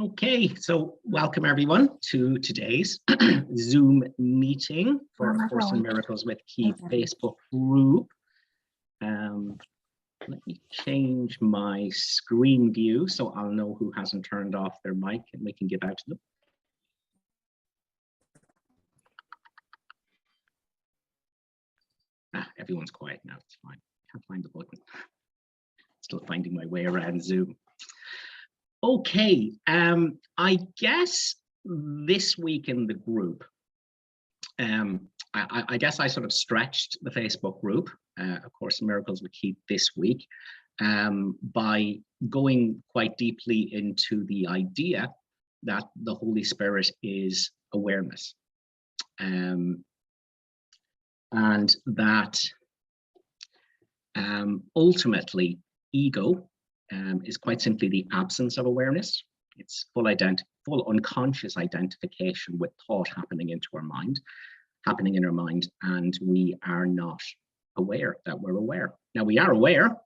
Okay, so welcome everyone to today's Zoom meeting for A Course in Miracles with Keith Facebook group. Let me change my screen view so I'll know who hasn't turned off their mic and we can give out to them. Everyone's quiet now, it's fine. Can't find the button. Still finding my way around Zoom. Okay, I guess this week in the group, I guess I sort of stretched the Facebook group, A Course in Miracles with Keith this week, by going quite deeply into the idea that the Holy Spirit is awareness, and that ultimately ego is quite simply the absence of awareness. It's full unconscious identification with thought happening in our mind, and we are not aware that we're aware. Now we are aware,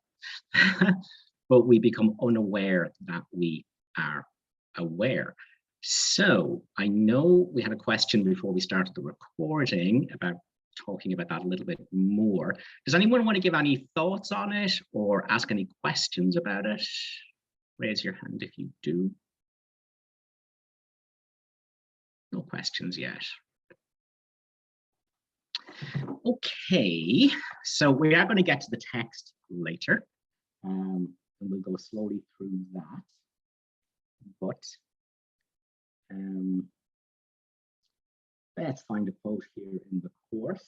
but we become unaware that we are aware. So I know we had a question before we started the recording about talking about that a little bit more. Does anyone want to give any thoughts on it or ask any questions about it? Raise your hand if you do. No questions yet. Okay, so we are going to get to the text later, and we'll go slowly through that. But let's find a quote here in the course.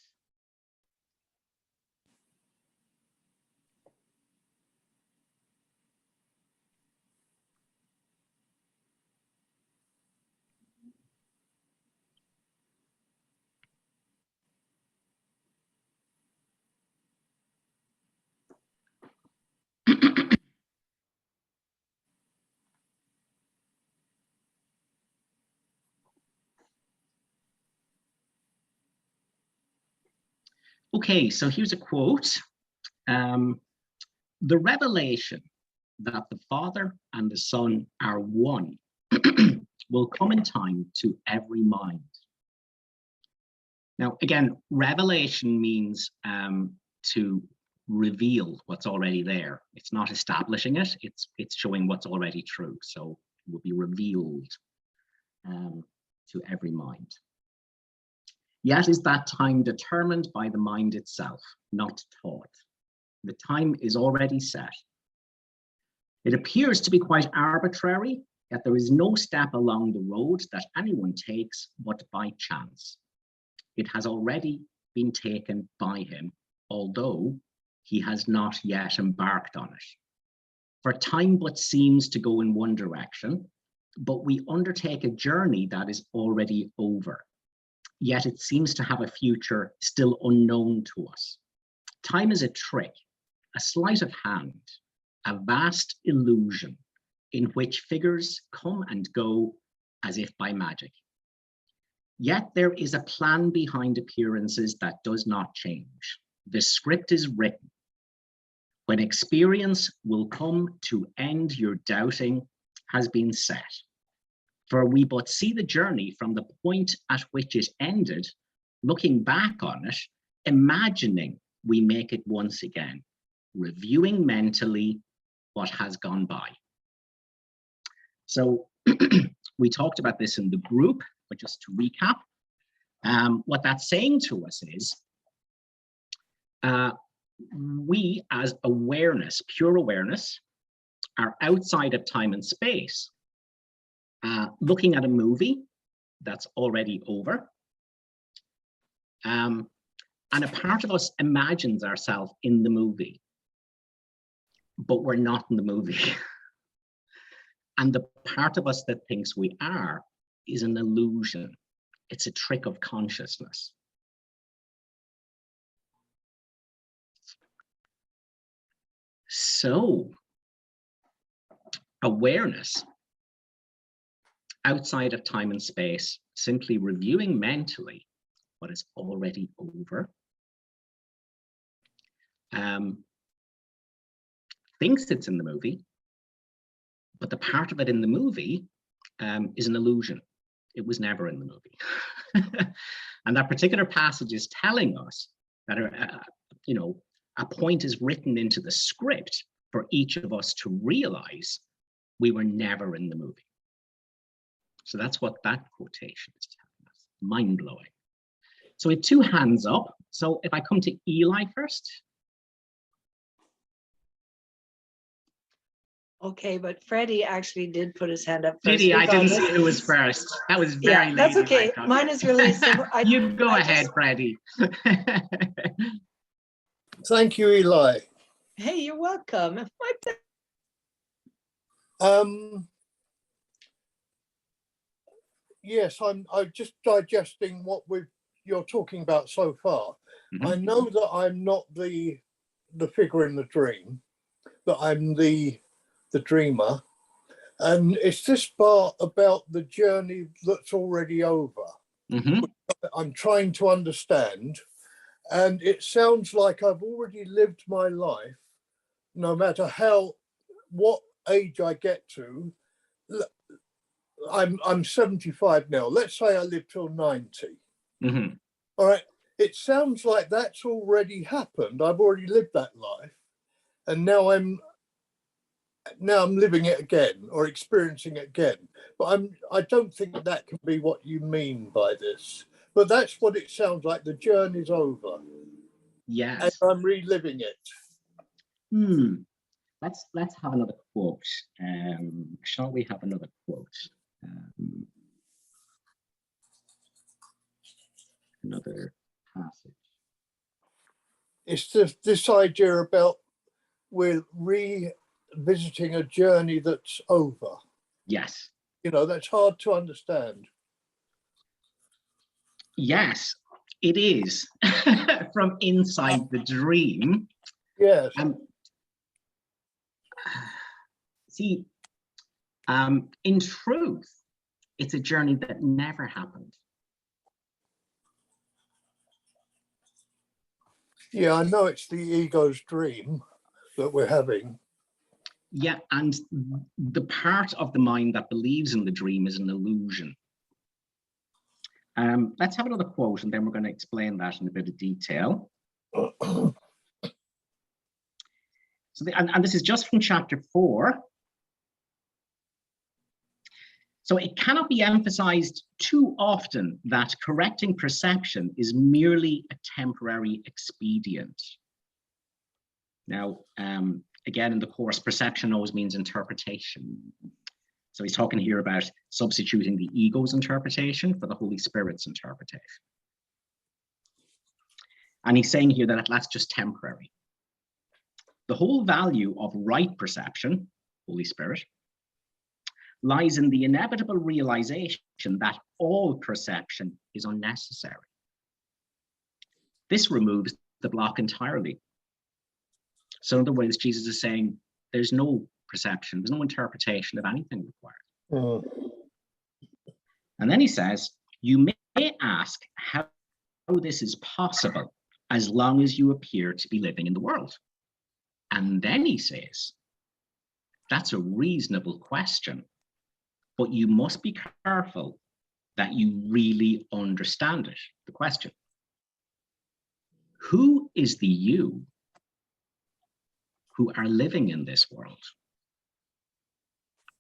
Okay, so here's a quote. The revelation that the Father and the Son are one will come in time to every mind. Now, again, revelation means to reveal what's already there. It's not establishing it, it's showing what's already true. So it will be revealed to every mind. Yet is that time determined by the mind itself, not taught. The time is already set. It appears to be quite arbitrary, yet there is no step along the road that anyone takes but by chance. It has already been taken by him, although he has not yet embarked on it. For time but seems to go in one direction, but we undertake a journey that is already over. Yet it seems to have a future still unknown to us. Time is a trick, a sleight of hand, a vast illusion in which figures come and go as if by magic. Yet there is a plan behind appearances that does not change. The script is written. When experience will come to end your doubting has been set. For we but see the journey from the point at which it ended, looking back on it, imagining we make it once again, reviewing mentally what has gone by. So we talked about this in the group, but just to recap, what that's saying to us is we as awareness, pure awareness, are outside of time and space, looking at a movie that's already over. And a part of us imagines ourselves in the movie, but we're not in the movie. And the part of us that thinks we are is an illusion. It's a trick of consciousness. So, awareness outside of time and space, simply reviewing mentally what is already over, thinks it's in the movie, but the part of it in the movie is an illusion. It was never in the movie. And that particular passage is telling us that, a point is written into the script for each of us to realize we were never in the movie. So that's what that quotation is telling us. Mind-blowing. So we have two hands up. So if I come to Eli first. Okay, but Freddie actually did put his hand up first. Did he? I didn't see who was first. That was very yeah, that's okay. Mine is really simple. You go ahead, Freddie. Thank you, Eli. Hey, you're welcome. Yes, I'm just digesting what you're talking about so far. Mm-hmm. I know that I'm not the figure in the dream, but I'm the dreamer. And it's this part about the journey that's already over. Mm-hmm. I'm trying to understand. And it sounds like I've already lived my life, no matter what age I get to. I'm 75 now. Let's say I live till 90. Mm-hmm. All right. It sounds like that's already happened. I've already lived that life. And now I'm living it again or experiencing it again. But I don't think that can be what you mean by this. But that's what it sounds like. The journey's over. Yes. And I'm reliving it. Let's have another quote. Shall we have another quote? Another passage. It's just this idea about we're revisiting a journey that's over. Yes. That's hard to understand. Yes, it is. From inside the dream. Yes. See, in truth, it's a journey that never happened. Yeah, I know it's the ego's dream that we're having. Yeah, and the part of the mind that believes in the dream is an illusion. Let's have another quote, and then we're going to explain that in a bit of detail. So, and this is just from chapter 4. So it cannot be emphasized too often that correcting perception is merely a temporary expedient. Now, again, in the course, perception always means interpretation. So he's talking here about substituting the ego's interpretation for the Holy Spirit's interpretation. And he's saying here that that's just temporary. The whole value of right perception, Holy Spirit, lies in the inevitable realization that all perception is unnecessary. This removes the block entirely. So in other words, Jesus is saying there's no perception, there's no interpretation of anything required. And then he says, you may ask how this is possible as long as you appear to be living in the world. And then he says, that's a reasonable question, but you must be careful that you really understand it. The question, who is the you who are living in this world?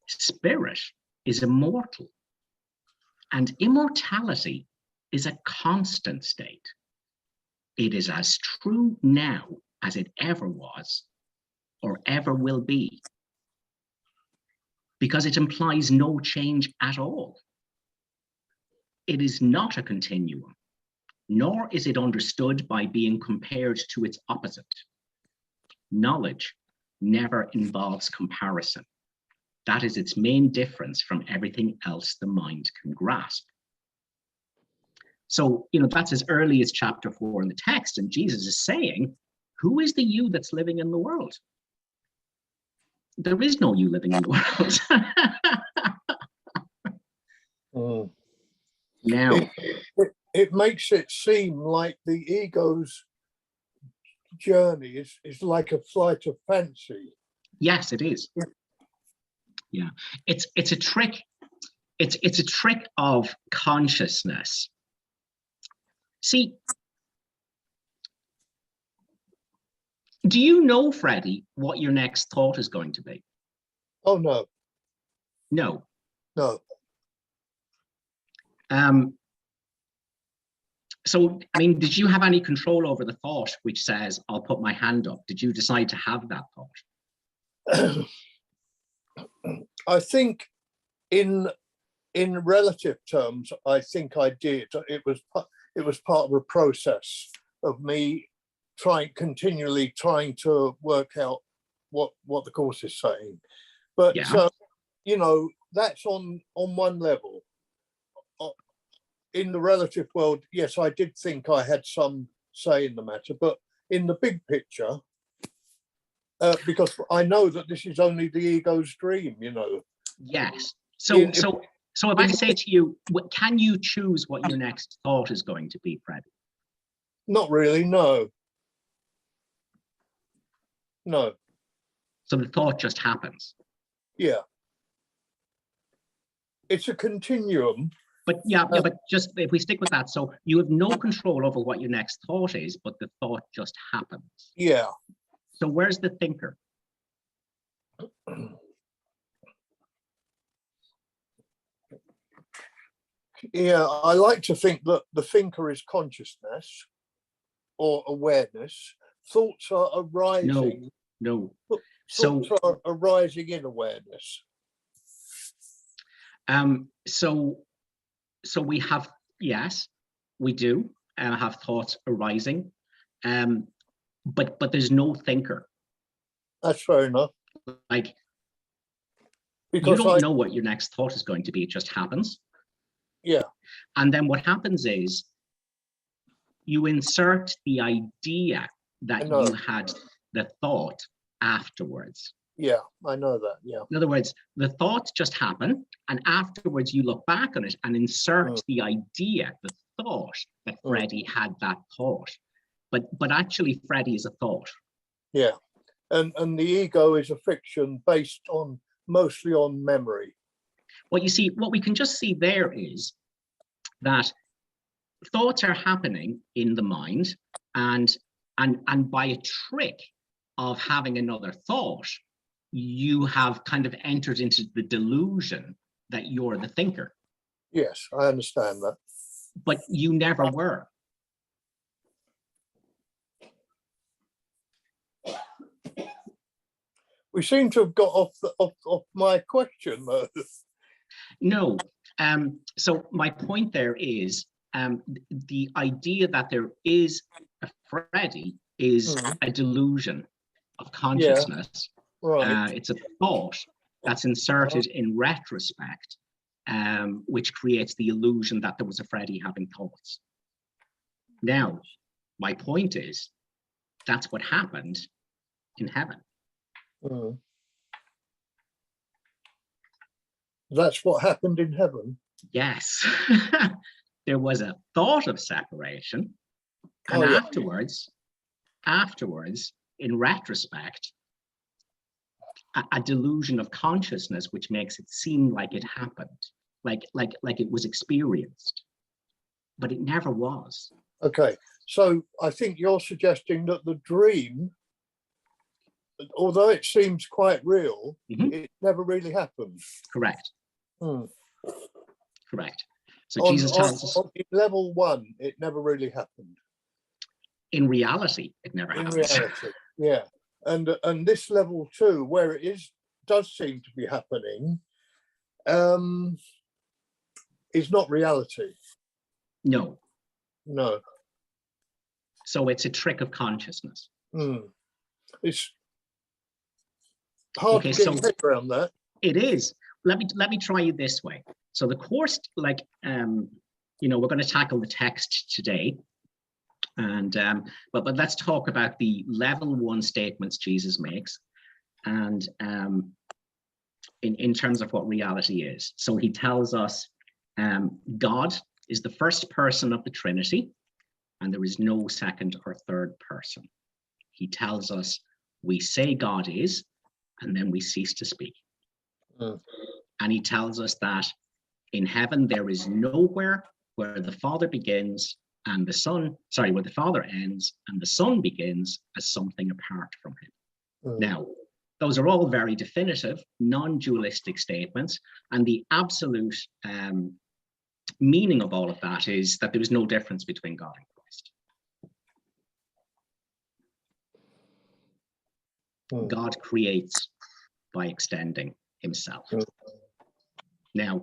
Spirit is immortal, and immortality is a constant state. It is as true now as it ever was or ever will be, because it implies no change at all. It is not a continuum, nor is it understood by being compared to its opposite. Knowledge never involves comparison. That is its main difference from everything else the mind can grasp. So, that's as early as chapter 4 in the text, and Jesus is saying, who is the you that's living in the world? There is no you living in the world. Now, it makes it seem like the ego's journey is like a flight of fancy. Yes, it is. Yeah, it's a trick. it's a trick of consciousness. See, do you know, Freddie, what your next thought is going to be? Oh, no, No. no. So, I mean, did you have any control over the thought which says, I'll put my hand up? Did you decide to have that thought? I think in relative terms, I think I did. It was part of a process of me continually trying to work out what the course is saying. But Yeah. you know, that's on one level. In the relative world, yes, I did think I had some say in the matter, but in the big picture, because I know that this is only the ego's dream, you know. Yes. So if I say to you, can you choose what your next thought is going to be, Freddie? Not really, no. No. So the thought just happens. Yeah. It's a continuum. But but just if we stick with that, so you have no control over what your next thought is, but the thought just happens. Yeah. So where's the thinker? Yeah, I like to think that the thinker is consciousness or awareness. Thoughts are arising. No. Thoughts are arising in awareness. So we have, yes, we do have thoughts arising, but there's no thinker. That's fair enough. Like, because you don't know what your next thought is going to be, it just happens. Yeah. And then what happens is you insert the idea that you had the thought afterwards. Yeah, I know that. Yeah. In other words, the thoughts just happen, and afterwards you look back on it and insert the idea, the thought that Freddie had that thought. But actually, Freddie is a thought. Yeah, and the ego is a fiction based mostly on memory. Well, you see, what we can just see there is that thoughts are happening in the mind, and by a trick of having another thought, you have kind of entered into the delusion that you're the thinker. Yes, I understand that. But you never were. We seem to have got off my question, though. No. So my point there is the idea that there is a Freddie is a delusion of consciousness. Yeah. Right. It's a thought that's inserted in retrospect, which creates the illusion that there was a Freddie having thoughts. Now, my point is, that's what happened in heaven. That's what happened in heaven? Yes. There was a thought of separation, and afterwards, in retrospect, a delusion of consciousness which makes it seem like it happened, like it was experienced, but it never was. Okay, so I think you're suggesting that the dream, although it seems quite real, it never really happened. Correct. Correct. So On, Jesus tells us in level one, it never really happened. In reality, it never happened. In reality, yeah. And this level two, where it does seem to be happening, is not reality. No. No. So it's a trick of consciousness. It's hard to get your head around that. It is. Let me try you this way. So the course, like, we're going to tackle the text today, and but let's talk about the level one statements Jesus makes, and in terms of what reality is. So he tells us God is the first person of the Trinity, and there is no second or third person. He tells us we say God is, and then we cease to speak. And he tells us that In heaven, there is nowhere where the Father begins and the Son, sorry, where the Father ends and the Son begins as something apart from him. Now, those are all very definitive, non-dualistic statements, and the absolute meaning of all of that is that there is no difference between God and Christ. God creates by extending himself. Now,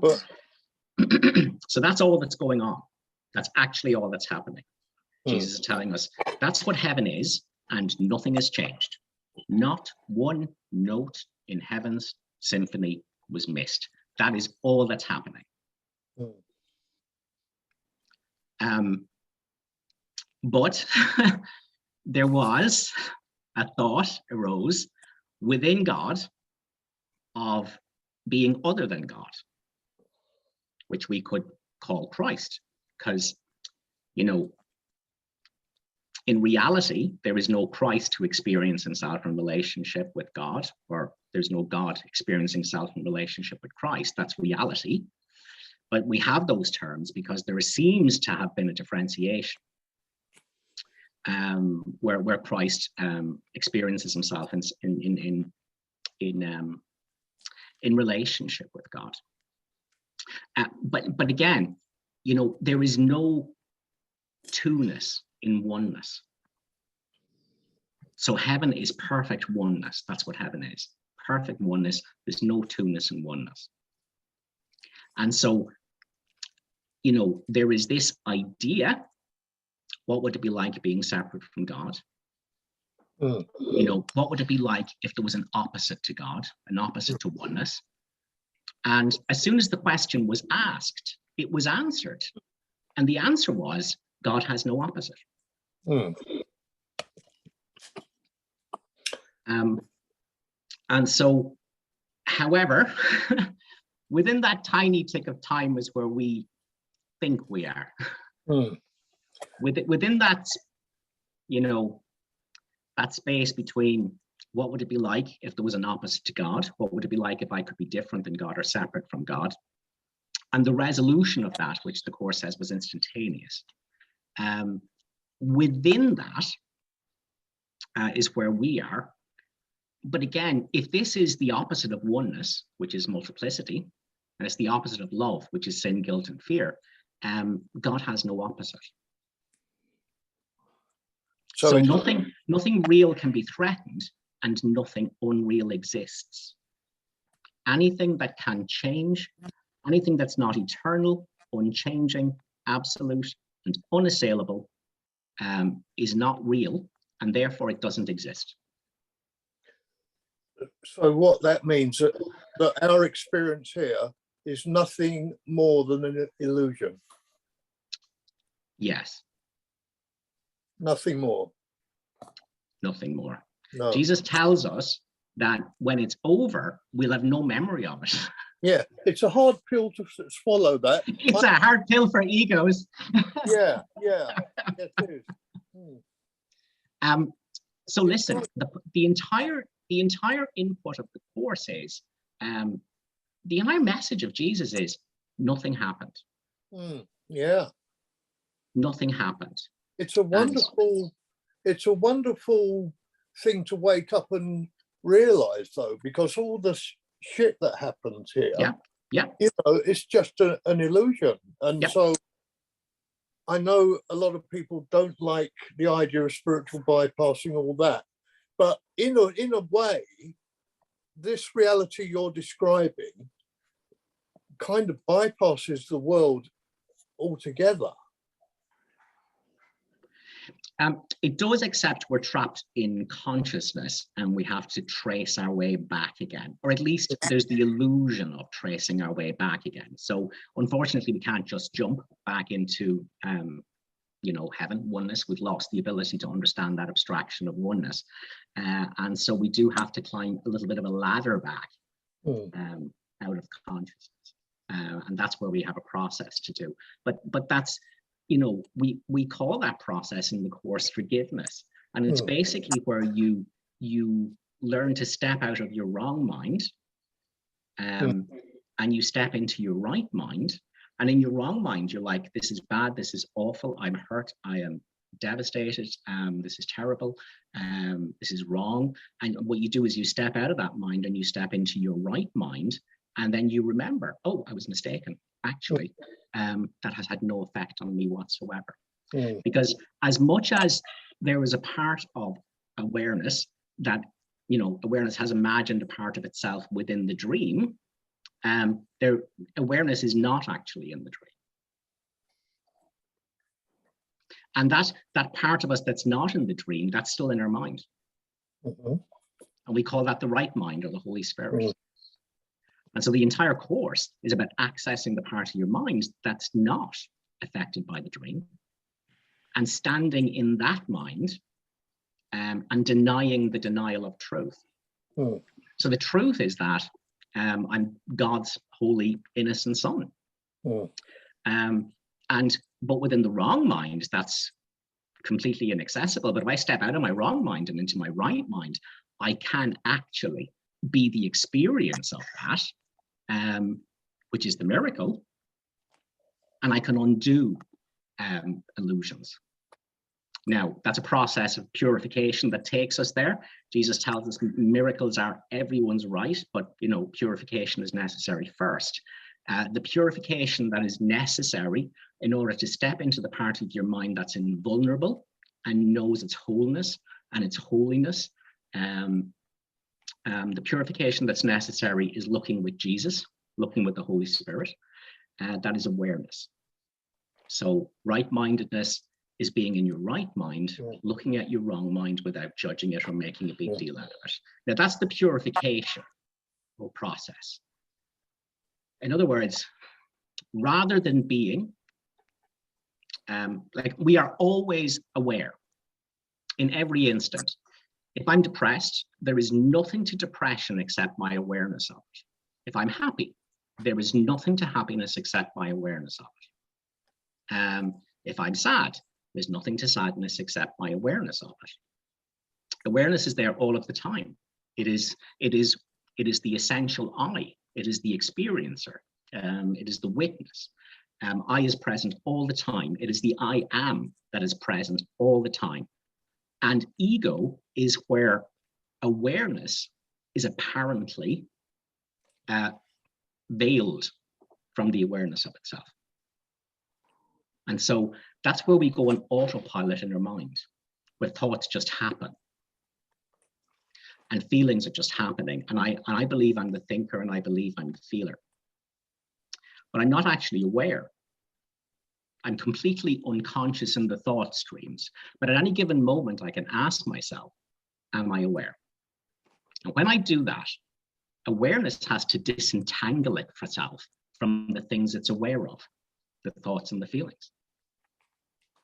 so that's all that's going on. That's actually all that's happening. Jesus is telling us that's what heaven is, and nothing has changed. Not one note in heaven's symphony was missed. That is all that's happening. But there was a thought arose within God of being other than God, which we could call Christ, because, you know, in reality, there is no Christ to experience himself in relationship with God, or there's no God experiencing self in relationship with Christ. That's reality. But we have those terms because there seems to have been a differentiation where Christ experiences himself in relationship with God. But again, you know, there is no two-ness in oneness. So heaven is perfect oneness. That's what heaven is. Perfect oneness. There's no two-ness in oneness. And so, you know, there is this idea, what would it be like being separate from God? You know, what would it be like if there was an opposite to God, an opposite to oneness? And as soon as the question was asked, it was answered. And the answer was, God has no opposite. And so, however, within that tiny tick of time is where we think we are. Within that, you know, that space between what would it be like if there was an opposite to God? What would it be like if I could be different than God or separate from God? And the resolution of that, which the Course says was instantaneous. Within that is where we are. But again, if this is the opposite of oneness, which is multiplicity, and it's the opposite of love, which is sin, guilt, and fear, God has no opposite. So nothing real can be threatened, and nothing unreal exists. Anything that can change, anything that's not eternal, unchanging, absolute, and unassailable is not real, and therefore it doesn't exist. So what that means that our experience here is nothing more than an illusion. Yes. Nothing more. Nothing more. No. Jesus tells us that when it's over, we'll have no memory of it. Yeah, it's a hard pill to swallow, that. It's a hard pill for egos. Yeah, it is. So listen, the entire input of the Course is, the entire message of Jesus is nothing happened. Yeah. Nothing happened. It's a wonderful thing to wake up and realize, though, because all the shit that happens here, you know, it's just an illusion. And so I know a lot of people don't like the idea of spiritual bypassing, all that, but in a way, this reality you're describing kind of bypasses the world altogether. It does, except we're trapped in consciousness and we have to trace our way back again, or at least there's the illusion of tracing our way back again. So unfortunately, we can't just jump back into, you know, heaven, oneness. We've lost the ability to understand that abstraction of oneness. And so we do have to climb a little bit of a ladder back out of consciousness. And that's where we have a process to do. But that's, you know, we call that process in the Course forgiveness. And it's basically where you learn to step out of your wrong mind and you step into your right mind. And in your wrong mind, you're like, this is bad, this is awful, I'm hurt, I am devastated, this is terrible, this is wrong. And what you do is you step out of that mind and you step into your right mind, and then you remember, oh, I was mistaken. Actually, that has had no effect on me whatsoever. Because as much as there is a part of awareness that, awareness has imagined a part of itself within the dream, their awareness is not actually in the dream. And that part of us that's not in the dream, that's still in our mind. And we call that the right mind, or the Holy Spirit. And so the entire course is about accessing the part of your mind that's not affected by the dream, and standing in that mind, and denying the denial of truth. So the truth is that I'm God's holy, innocent son. But within the wrong mind, that's completely inaccessible. But if I step out of my wrong mind and into my right mind, I can actually be the experience of that, which is the miracle, and I can undo illusions. Now, that's a process of purification that takes us there. Jesus tells us miracles are everyone's right, but purification is necessary first. The purification that is necessary in order to step into the part of your mind that's invulnerable and knows its wholeness and its holiness. The purification that's necessary is looking with Jesus, looking with the Holy Spirit. That is awareness. So right-mindedness is being in your right mind, looking at your wrong mind without judging it or making a big deal out of it. Now, that's the purification or process. In other words, rather than being, we are always aware in every instant. If I'm depressed, there is nothing to depression except my awareness of it. If I'm happy, there is nothing to happiness except my awareness of it. If I'm sad, there's nothing to sadness except my awareness of it. Awareness is there all of the time. It is the essential I. It is the experiencer. It is the witness. I is present all the time. It is the I am that is present all the time. And ego is where awareness is apparently veiled from the awareness of itself. And so that's where we go on autopilot in our mind, where thoughts just happen and feelings are just happening. And I believe I'm the thinker, and I believe I'm the feeler. But I'm not actually aware. I'm completely unconscious in the thought streams. But at any given moment, I can ask myself, am I aware? And when I do that, awareness has to disentangle itself from the things it's aware of, the thoughts and the feelings.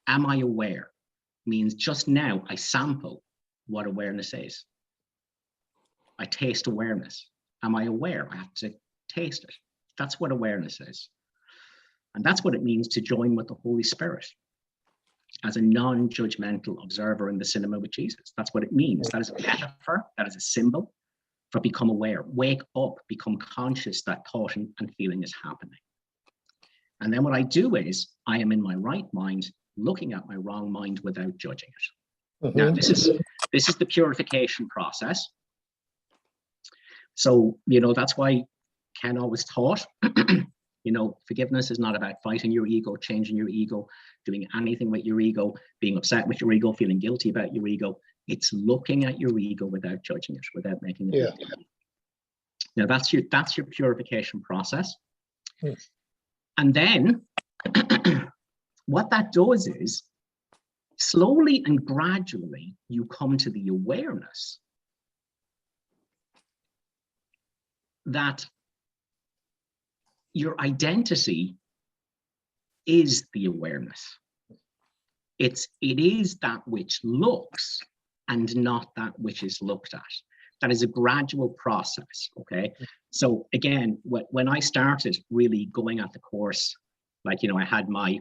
Am I aware? Means just now I sample what awareness is. I taste awareness. Am I aware? I have to taste it. That's what awareness is. And that's what it means to join with the Holy Spirit as a non-judgmental observer in the cinema with Jesus. That's what it means. That is a metaphor. That is a symbol for become aware. Wake up, become conscious that thought and feeling is happening. And then what I do is I am in my right mind, looking at my wrong mind without judging it. Now, this is the purification process. So, that's why Ken always taught, forgiveness is not about fighting your ego, changing your ego, doing anything with your ego, being upset with your ego, feeling guilty about your ego. It's looking at your ego without judging it, without making it. Yeah. Now, that's your purification process. And then what that does is slowly and gradually you come to the awareness that your identity is the awareness. It is that which looks and not that which is looked at. That is a gradual process, okay? So again, when I started really going at the course, I had my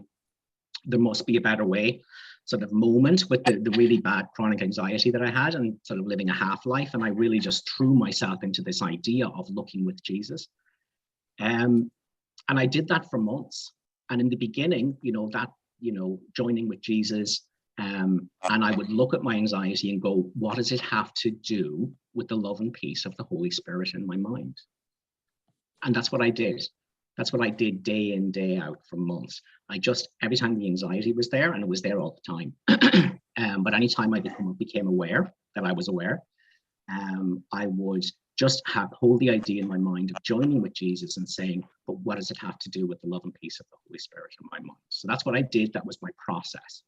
there must be a better way sort of moment with the really bad chronic anxiety that I had and sort of living a half life. And I really just threw myself into this idea of looking with Jesus. And I did that for months. And in the beginning, joining with Jesus, and I would look at my anxiety and go, what does it have to do with the love and peace of the Holy Spirit in my mind? And that's what I did. That's what I did day in, day out for months. Every time the anxiety was there, and it was there all the time, but anytime I became aware that I was aware, I would just hold the idea in my mind of joining with Jesus and saying, but what does it have to do with the love and peace of the Holy Spirit in my mind? So that's what I did. That was my process.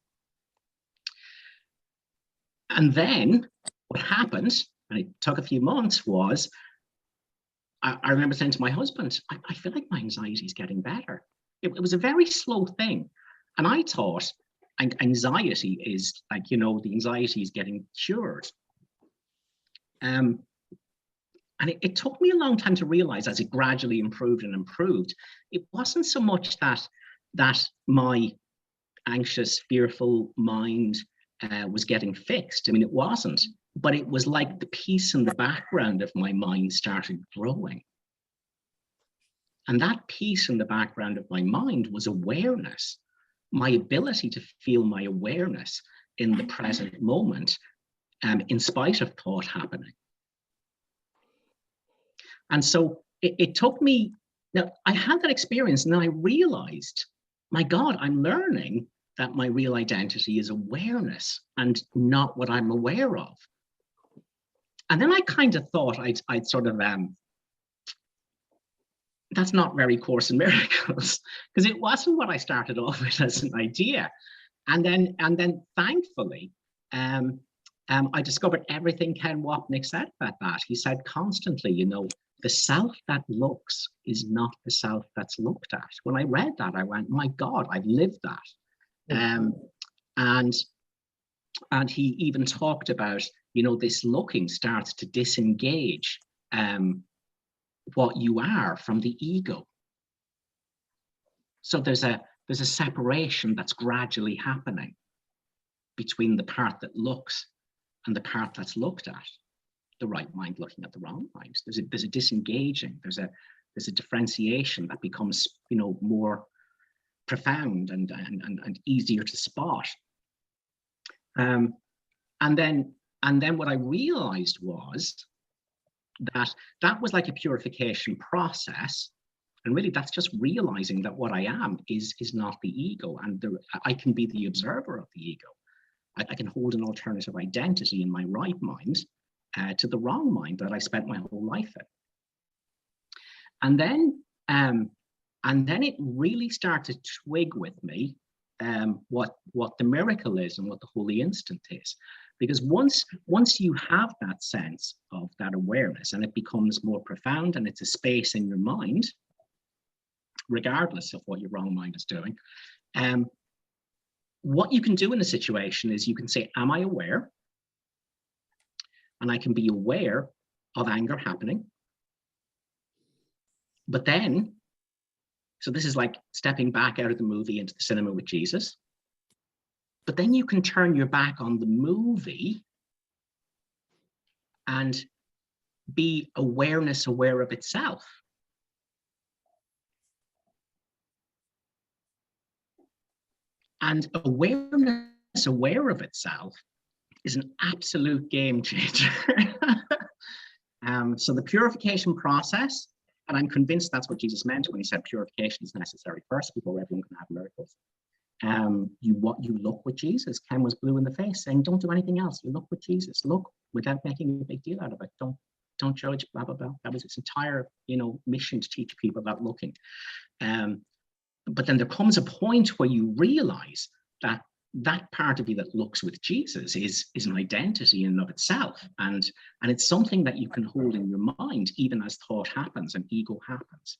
And then what happened, and it took a few months, was I remember saying to my husband, I feel like my anxiety is getting better. It was a very slow thing. And I thought anxiety is like, the anxiety is getting cured. And it took me a long time to realize, as it gradually improved and improved, it wasn't so much that my anxious, fearful mind was getting fixed. I mean, it wasn't, but it was like the peace in the background of my mind started growing. And that peace in the background of my mind was awareness, my ability to feel my awareness in the present moment, in spite of thought happening. And so it took me, now I had that experience, and then I realized, my God, I'm learning that my real identity is awareness and not what I'm aware of. And then I kind of thought I'd sort of, that's not very Course in Miracles, because it wasn't what I started off with as an idea. And then thankfully, I discovered everything Ken Wapnick said about that. He said constantly, the self that looks is not the self that's looked at. When I read that, I went, my God, I've lived that. And he even talked about, this looking starts to disengage what you are from the ego. So there's a separation that's gradually happening between the part that looks and the part that's looked at. The right mind looking at the wrong mind. There's a disengaging. There's a differentiation that becomes more profound and easier to spot. And then what I realized was that was like a purification process, and really that's just realizing that what I am is not the ego, and I can be the observer of the ego. I can hold an alternative identity in my right mind to the wrong mind that I spent my whole life in. And then it really started to twig with me what the miracle is and what the holy instant is. Because once you have that sense of that awareness, and it becomes more profound, and it's a space in your mind, regardless of what your wrong mind is doing, what you can do in a situation is you can say, am I aware? And I can be aware of anger happening. But then, so this is like stepping back out of the movie into the cinema with Jesus. But then you can turn your back on the movie and be aware of itself. And awareness aware of itself is an absolute game changer. So the purification process, and I'm convinced that's what Jesus meant when he said purification is necessary first before everyone can have miracles. You look with Jesus. Ken was blue in the face saying, don't do anything else. You look with Jesus. Look without making a big deal out of it. Don't judge, blah, blah, blah. That was its entire, mission, to teach people about looking. But then there comes a point where you realize that part of you that looks with Jesus is an identity in and of itself. And it's something that you can hold in your mind, even as thought happens and ego happens.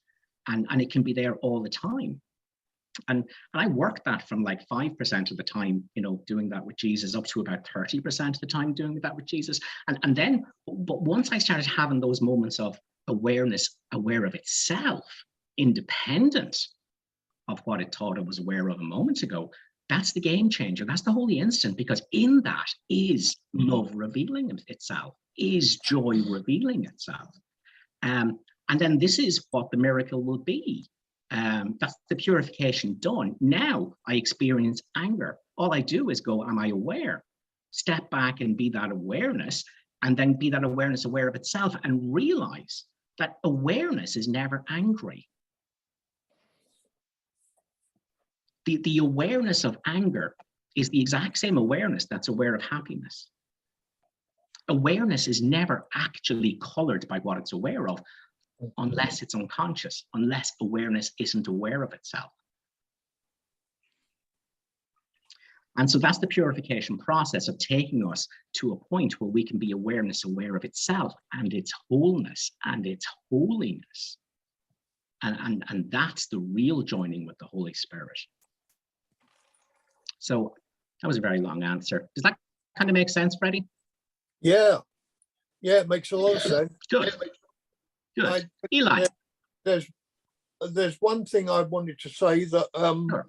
And it can be there all the time. And I worked that from like 5% of the time, doing that with Jesus, up to about 30% of the time doing that with Jesus. And then, but once I started having those moments of awareness, aware of itself, independent of what it thought it was aware of a moment ago, that's the game changer. That's the holy instant, because in that is love revealing itself, is joy revealing itself. And then this is what the miracle will be. That's the purification done. Now I experience anger. All I do is go, am I aware? Step back and be that awareness, and then be that awareness aware of itself, and realize that awareness is never angry. The awareness of anger is the exact same awareness that's aware of happiness. Awareness is never actually colored by what it's aware of, unless it's unconscious, unless awareness isn't aware of itself. And so that's the purification process of taking us to a point where we can be awareness aware of itself and its wholeness and its holiness. And that's the real joining with the Holy Spirit. So that was a very long answer. Does that kind of make sense, Freddie? Yeah, it makes a lot of sense. Good. Good. Eli. There's one thing I wanted to say that Sure.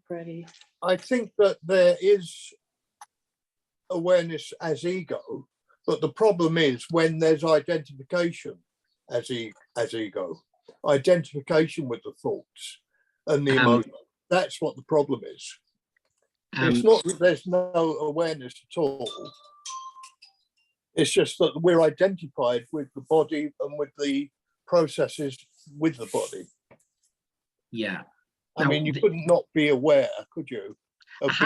Freddie. I think that there is awareness as ego, but the problem is when there's identification as ego, identification with the thoughts and the emotion. That's what the problem is. It's not that there's no awareness at all. It's just that we're identified with the body and with the processes with the body. Yeah. I mean, you couldn't not be aware, could you?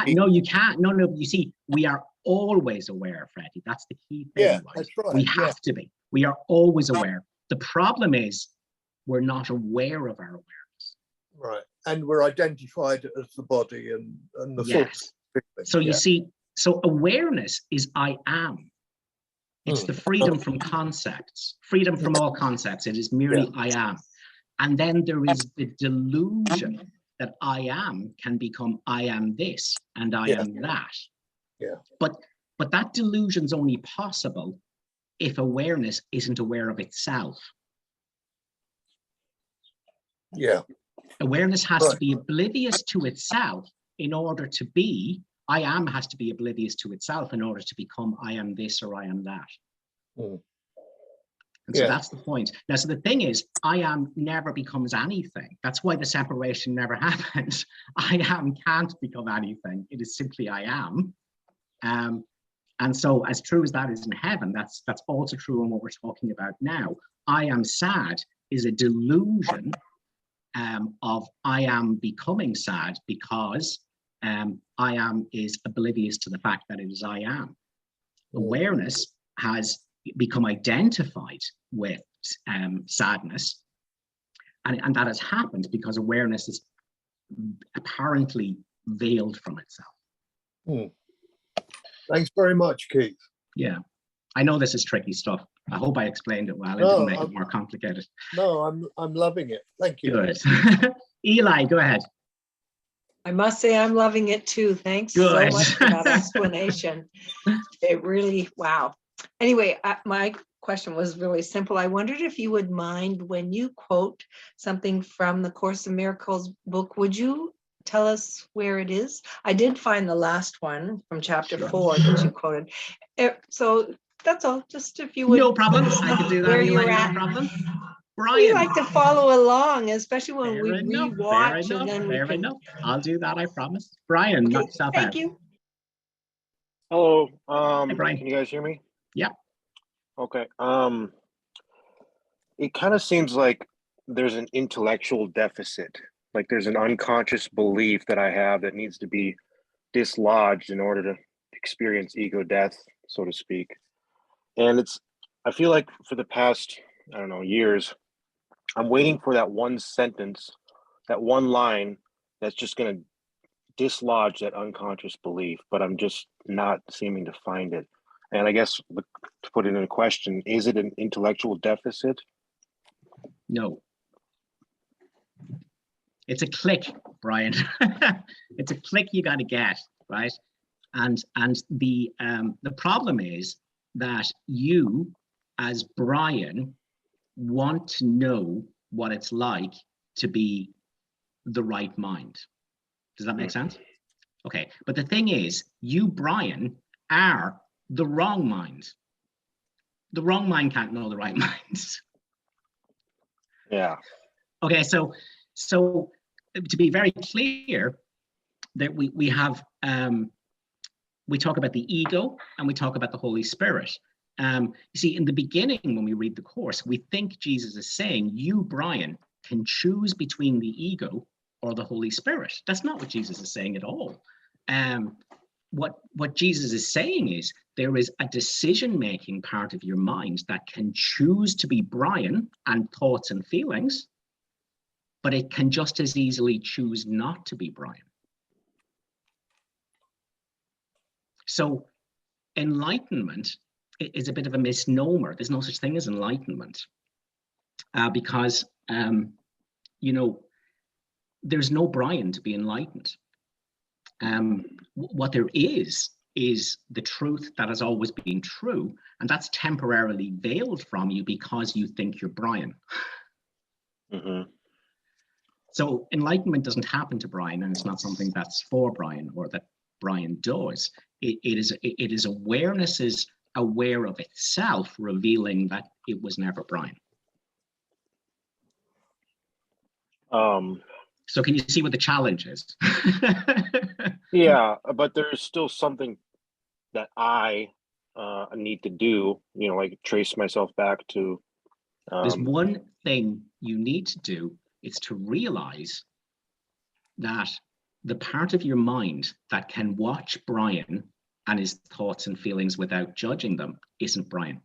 No, you can't. No, you see, we are always aware, Freddie. That's the key thing. Yeah, right? that's right. We have to be. We are always aware. The problem is we're not aware of our awareness. Right. And we're identified as the body and the yes. thoughts. So you see, so awareness is I am. It's the freedom from concepts, freedom from all concepts. It is merely I am. And then there is the delusion that I am can become I am this and I am that. Yeah. But that delusion's only possible if awareness isn't aware of itself. Yeah. Awareness has to be oblivious to itself in order to be. I am has to be oblivious to itself in order to become I am this or I am that. And so that's the point. Now, so the thing is, I am never becomes anything. That's why the separation never happens. I am can't become anything. It is simply I am. And so as true as that is in heaven, that's also true in what we're talking about now. I am sad is a delusion of I am becoming sad because I am is oblivious to the fact that it is I am. Awareness has become identified with sadness, and that has happened because awareness is apparently veiled from itself. Thanks very much, Keith. Yeah, I know this is tricky stuff. I hope I explained it well. I didn't make it more complicated. No, I'm loving it. Thank you. Good. Eli, go ahead. I must say I'm loving it too. Thanks Good. so much for that explanation. It really, wow. Anyway, my question was really simple. I wondered if you would mind when you quote something from the Course in Miracles book, would you tell us where it is? I did find the last one from chapter 4 that you quoted. So that's all. Just if you would. No problem. I can do that. Where Eli, you're at. no problem. Brian. We like to follow along, especially when Fair we enough, rewatch fair and then enough, we can. enough. I'll do that, I promise. Brian, knock yourself out. Thank you. Hello. Hey, Brian. Can you guys hear me? Yeah. Okay. It kind of seems like there's an intellectual deficit. Like there's an unconscious belief that I have that needs to be dislodged in order to experience ego death, so to speak. And I feel like for the past, I don't know, years, I'm waiting for that one sentence, that one line that's just going to dislodge that unconscious belief, but I'm just not seeming to find it. And I guess to put it in a question, is it an intellectual deficit? No. It's a click, Brian. It's a click you got to get, right? And the problem is that you, as Brian, want to know what it's like to be the right mind. Does that make sense? Okay, but the thing is, you, Brian, are the wrong mind. The wrong mind can't know the right mind. Yeah. Okay, so to be very clear, that we have we talk about the ego and we talk about the Holy Spirit. You see, in the beginning, when we read the Course, we think Jesus is saying, you, Brian, can choose between the ego or the Holy Spirit. That's not what Jesus is saying at all. What Jesus is saying is there is a decision-making part of your mind that can choose to be Brian and thoughts and feelings, but it can just as easily choose not to be Brian. So enlightenment is a bit of a misnomer. There's no such thing as enlightenment because, you know, there's no Brian to be enlightened. What there is the truth that has always been true, and that's temporarily veiled from you because you think you're Brian. Mm-hmm. So enlightenment doesn't happen to Brian, and it's not something that's for Brian or that Brian does. It is awareness is aware of itself, revealing that it was never Brian. So can you see what the challenge is? Yeah, but there's still something that I need to do, you know, like trace myself back to. There's one thing you need to do, it's to realize that the part of your mind that can watch Brian and his thoughts and feelings without judging them isn't Brian.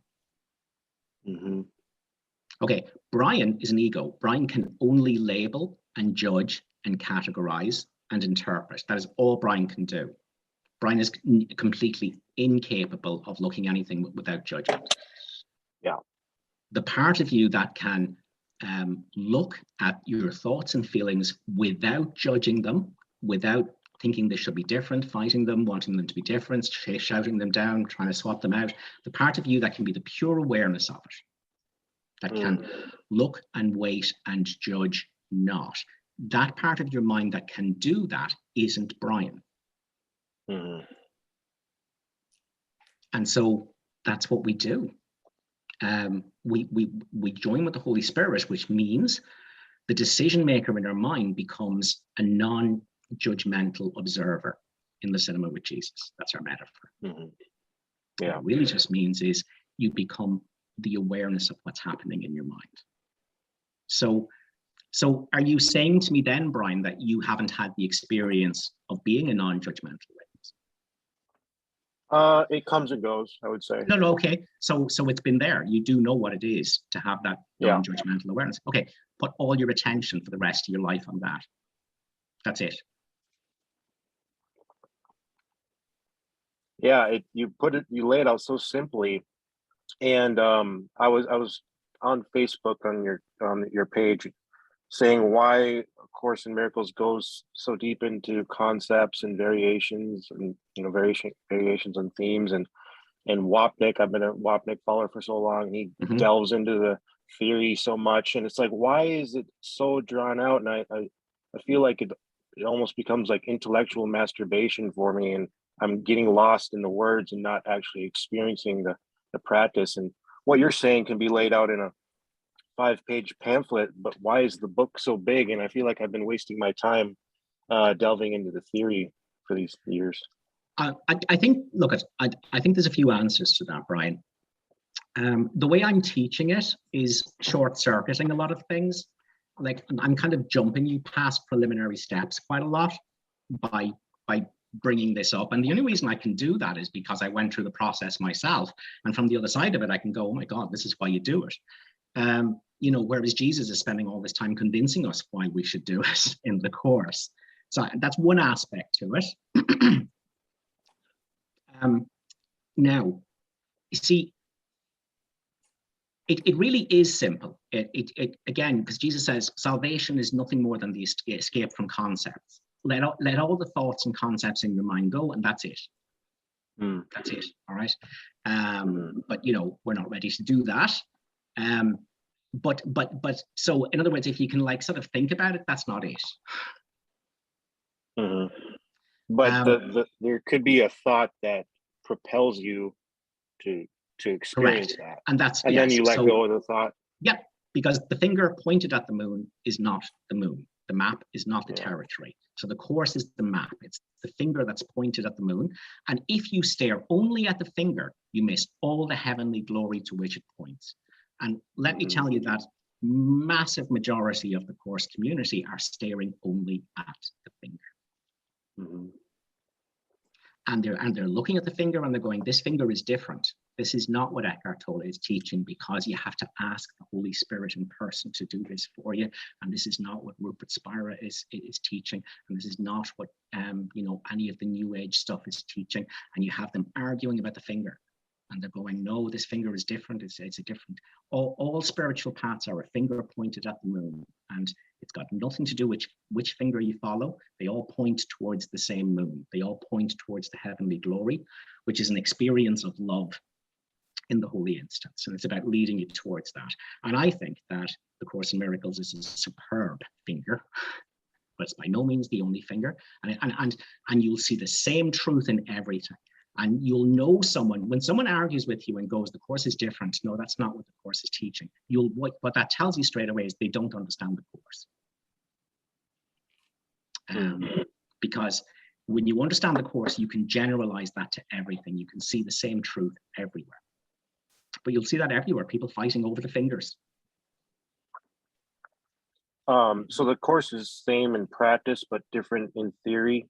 Mm-hmm. Okay, Brian is an ego. Brian can only label and judge and categorize and interpret. That is all Brian can do. Brian is completely incapable of looking anything without judgment. Yeah. The part of you that can look at your thoughts and feelings without judging them, without thinking they should be different, fighting them, wanting them to be different, shouting them down, trying to swap them out, the part of you that can be the pure awareness of it, that can look and wait and judge not. That part of your mind that can do that isn't Brian. Mm-hmm. And so that's what we do. We join with the Holy Spirit, which means the decision maker in our mind becomes a non-judgmental observer in the cinema with Jesus. That's our metaphor. Mm-hmm. Yeah. What it really just means is you become the awareness of what's happening in your mind. So are you saying to me then, Brian, that you haven't had the experience of being a non-judgmental witness? It comes and goes, I would say. No, okay. So it's been there. You do know what it is to have that non-judgmental awareness. Okay, put all your attention for the rest of your life on that. That's it. Yeah, you lay it out so simply. And I was on Facebook on your page saying why A Course in Miracles goes so deep into concepts and variations and, you know, variations on themes, and Wapnick, I've been a Wapnick follower for so long, and he delves into the theory so much, and it's like, why is it so drawn out? And I feel like it almost becomes like intellectual masturbation for me, and I'm getting lost in the words and not actually experiencing the practice. And what you're saying can be laid out in a 5-page pamphlet, but why is the book so big? And I feel like I've been wasting my time delving into the theory for these years. I think, look, I think there's a few answers to that, Brian. The way I'm teaching it is short-circuiting a lot of things. Like, I'm kind of jumping you past preliminary steps quite a lot by bringing this up. And the only reason I can do that is because I went through the process myself. And from the other side of it, I can go, oh my God, this is why you do it. You know, whereas Jesus is spending all this time convincing us why we should do it in the Course. So that's one aspect to it. Now, you see, it really is simple. It again, because Jesus says salvation is nothing more than the escape from concepts. Let all the thoughts and concepts in your mind go, and that's it. That's it. All right. But you know, we're not ready to do that. But so in other words, if you can like sort of think about it, that's not it. But there could be a thought that propels you to experience that, and that's then you let go of the thought. Yep. because the finger pointed at the moon is not the moon. The map is not the territory. So the course is the map. It's the finger that's pointed at the moon. And if you stare only at the finger, you miss all the heavenly glory to which it points. And let me tell you that massive majority of the course community are staring only at the finger. And they're looking at the finger and they're going, this finger is different. This is not what Eckhart Tolle is teaching, because you have to ask the Holy Spirit in person to do this for you. And this is not what Rupert Spira is teaching. And this is not what any of the New Age stuff is teaching. And you have them arguing about the finger. And they're going, no, this finger is different. It's a different. All spiritual paths are a finger pointed at the moon. And it's got nothing to do with which finger you follow. They all point towards the same moon. They all point towards the heavenly glory, which is an experience of love in the holy instance. And it's about leading you towards that. And I think that the Course in Miracles is a superb finger, but it's by no means the only finger. And you'll see the same truth in everything. And you'll know someone, when someone argues with you and goes, the Course is different. No, that's not what the Course is teaching. What that tells you straight away is they don't understand the Course. Because when you understand the Course, you can generalize that to everything. You can see the same truth everywhere. But you'll see that everywhere, people fighting over the fingers. So the Course is same in practice, but different in theory.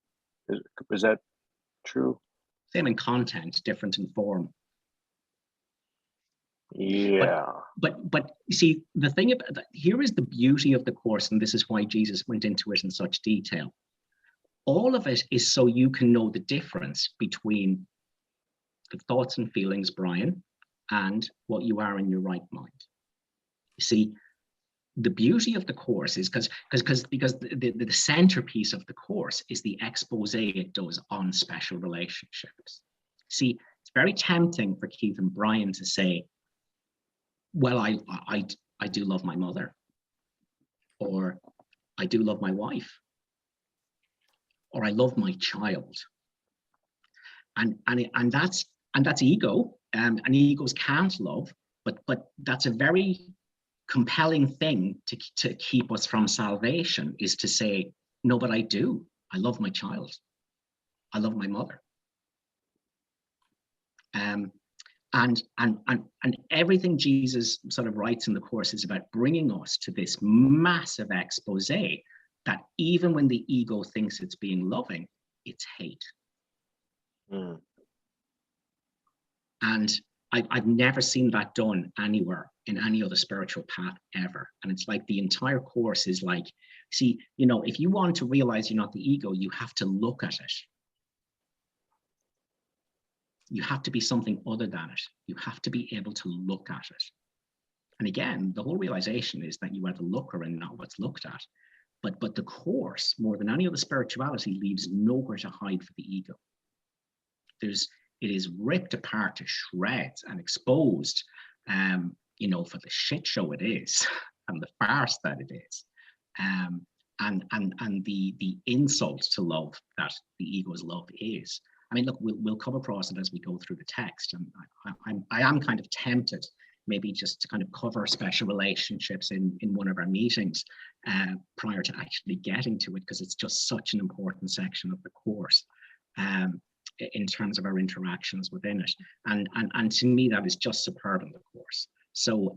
Is that true? Same in content, different in form. Yeah. But you see, the thing about that, here is the beauty of the Course, and this is why Jesus went into it in such detail. All of it is so you can know the difference between the thoughts and feelings, Brian, and what you are in your right mind. You see, the beauty of the Course is because the centerpiece of the Course is the expose it does on special relationships. See, it's very tempting for Keith and Brian to say, well, I do love my mother, or I do love my wife, or I love my child. And that's ego, and egos can't love, but that's a very compelling thing to keep us from salvation, is to say, no, but I do. I love my child. I love my mother. And everything Jesus sort of writes in the Course is about bringing us to this massive expose that even when the ego thinks it's being loving, it's hate. And I've never seen that done anywhere in any other spiritual path ever. And it's like the entire Course is like, see, if you want to realize you're not the ego, you have to look at it. You have to be something other than it. You have to be able to look at it. And again, the whole realization is that you are the looker and not what's looked at. But the Course, more than any other spirituality, leaves nowhere to hide for the ego. It is ripped apart to shreds and exposed, for the shit show it is, and the farce that it is, and the insult to love that the ego's love is. I mean, look, we'll come across it as we go through the text, and I am kind of tempted, maybe just to kind of cover special relationships in one of our meetings prior to actually getting to it, because it's just such an important section of the Course. In terms of our interactions within it, and to me that is just superb in the Course. So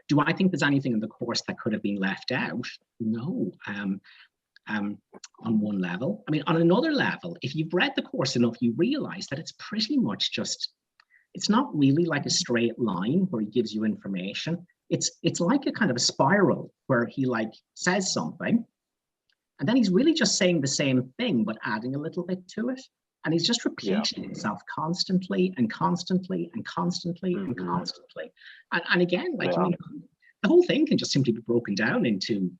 do I think there's anything in the Course that could have been left out? No. On one level. I mean, on another level, if you've read the Course enough, you realize that it's pretty much just, it's not really like a straight line where he gives you information. It's like a kind of a spiral where he like says something, and then he's really just saying the same thing, but adding a little bit to it. And he's just repeating himself constantly and constantly and constantly and constantly. And again, like, I mean, the whole thing can just simply be broken down into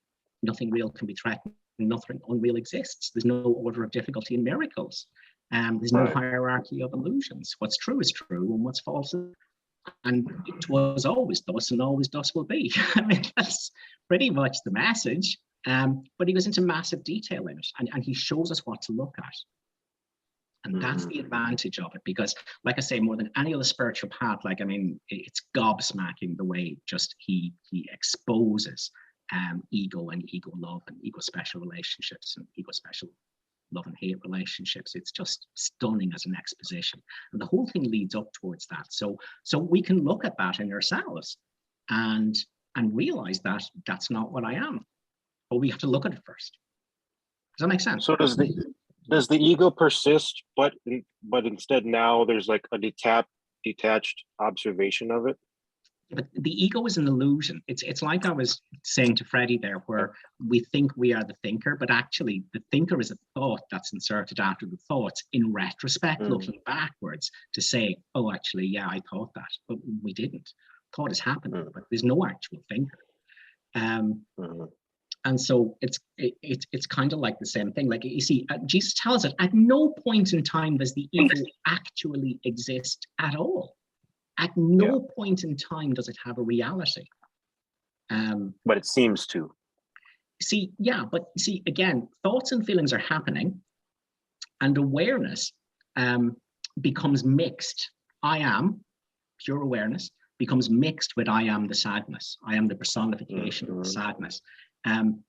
nothing real can be threatened, nothing unreal exists. There's no order of difficulty in miracles. There's no hierarchy of illusions. What's true is true, and what's false is, and it was always thus and always thus will be. I mean, that's pretty much the message. But he goes into massive detail in it, and he shows us what to look at. And that's the advantage of it, because like I say, more than any other spiritual path, like, I mean, it's gobsmacking the way just he exposes ego and ego love and ego special relationships and ego special love and hate relationships. It's just stunning as an exposition. And the whole thing leads up towards that. So we can look at that in ourselves and realize that that's not what I am. But we have to look at it first. Does that make sense? So does the ego persist, but instead now there's like a detached observation of it? But the ego is an illusion. It's like I was saying to Freddie there, where we think we are the thinker, but actually the thinker is a thought that's inserted after the thoughts in retrospect, looking backwards to say, oh, actually, yeah, I thought that, but we didn't. Thought is happening, but there's no actual thinker. And so it's kind of like the same thing. Like, you see, Jesus tells us at no point in time does the ego actually exist at all. At no point in time does it have a reality. But it seems to. See, again, thoughts and feelings are happening, and awareness becomes mixed. I am, pure awareness, becomes mixed with I am the sadness. I am the personification of the sadness. And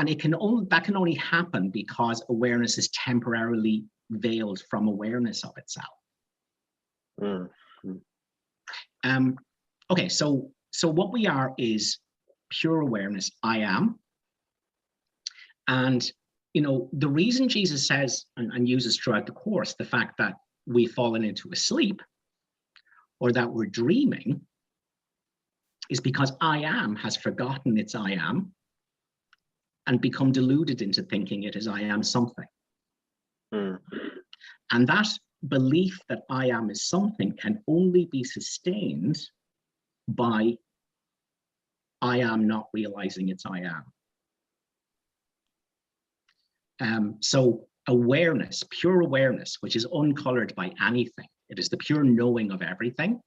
it can only happen because awareness is temporarily veiled from awareness of itself. Okay, so what we are is pure awareness. I am. And the reason Jesus says and uses throughout the course the fact that we've fallen into a sleep or that we're dreaming is because I am has forgotten its I am and become deluded into thinking it is I am something. And that belief that I am is something can only be sustained by I am not realizing it's I am. So awareness, pure awareness, which is uncolored by anything, it is the pure knowing of everything,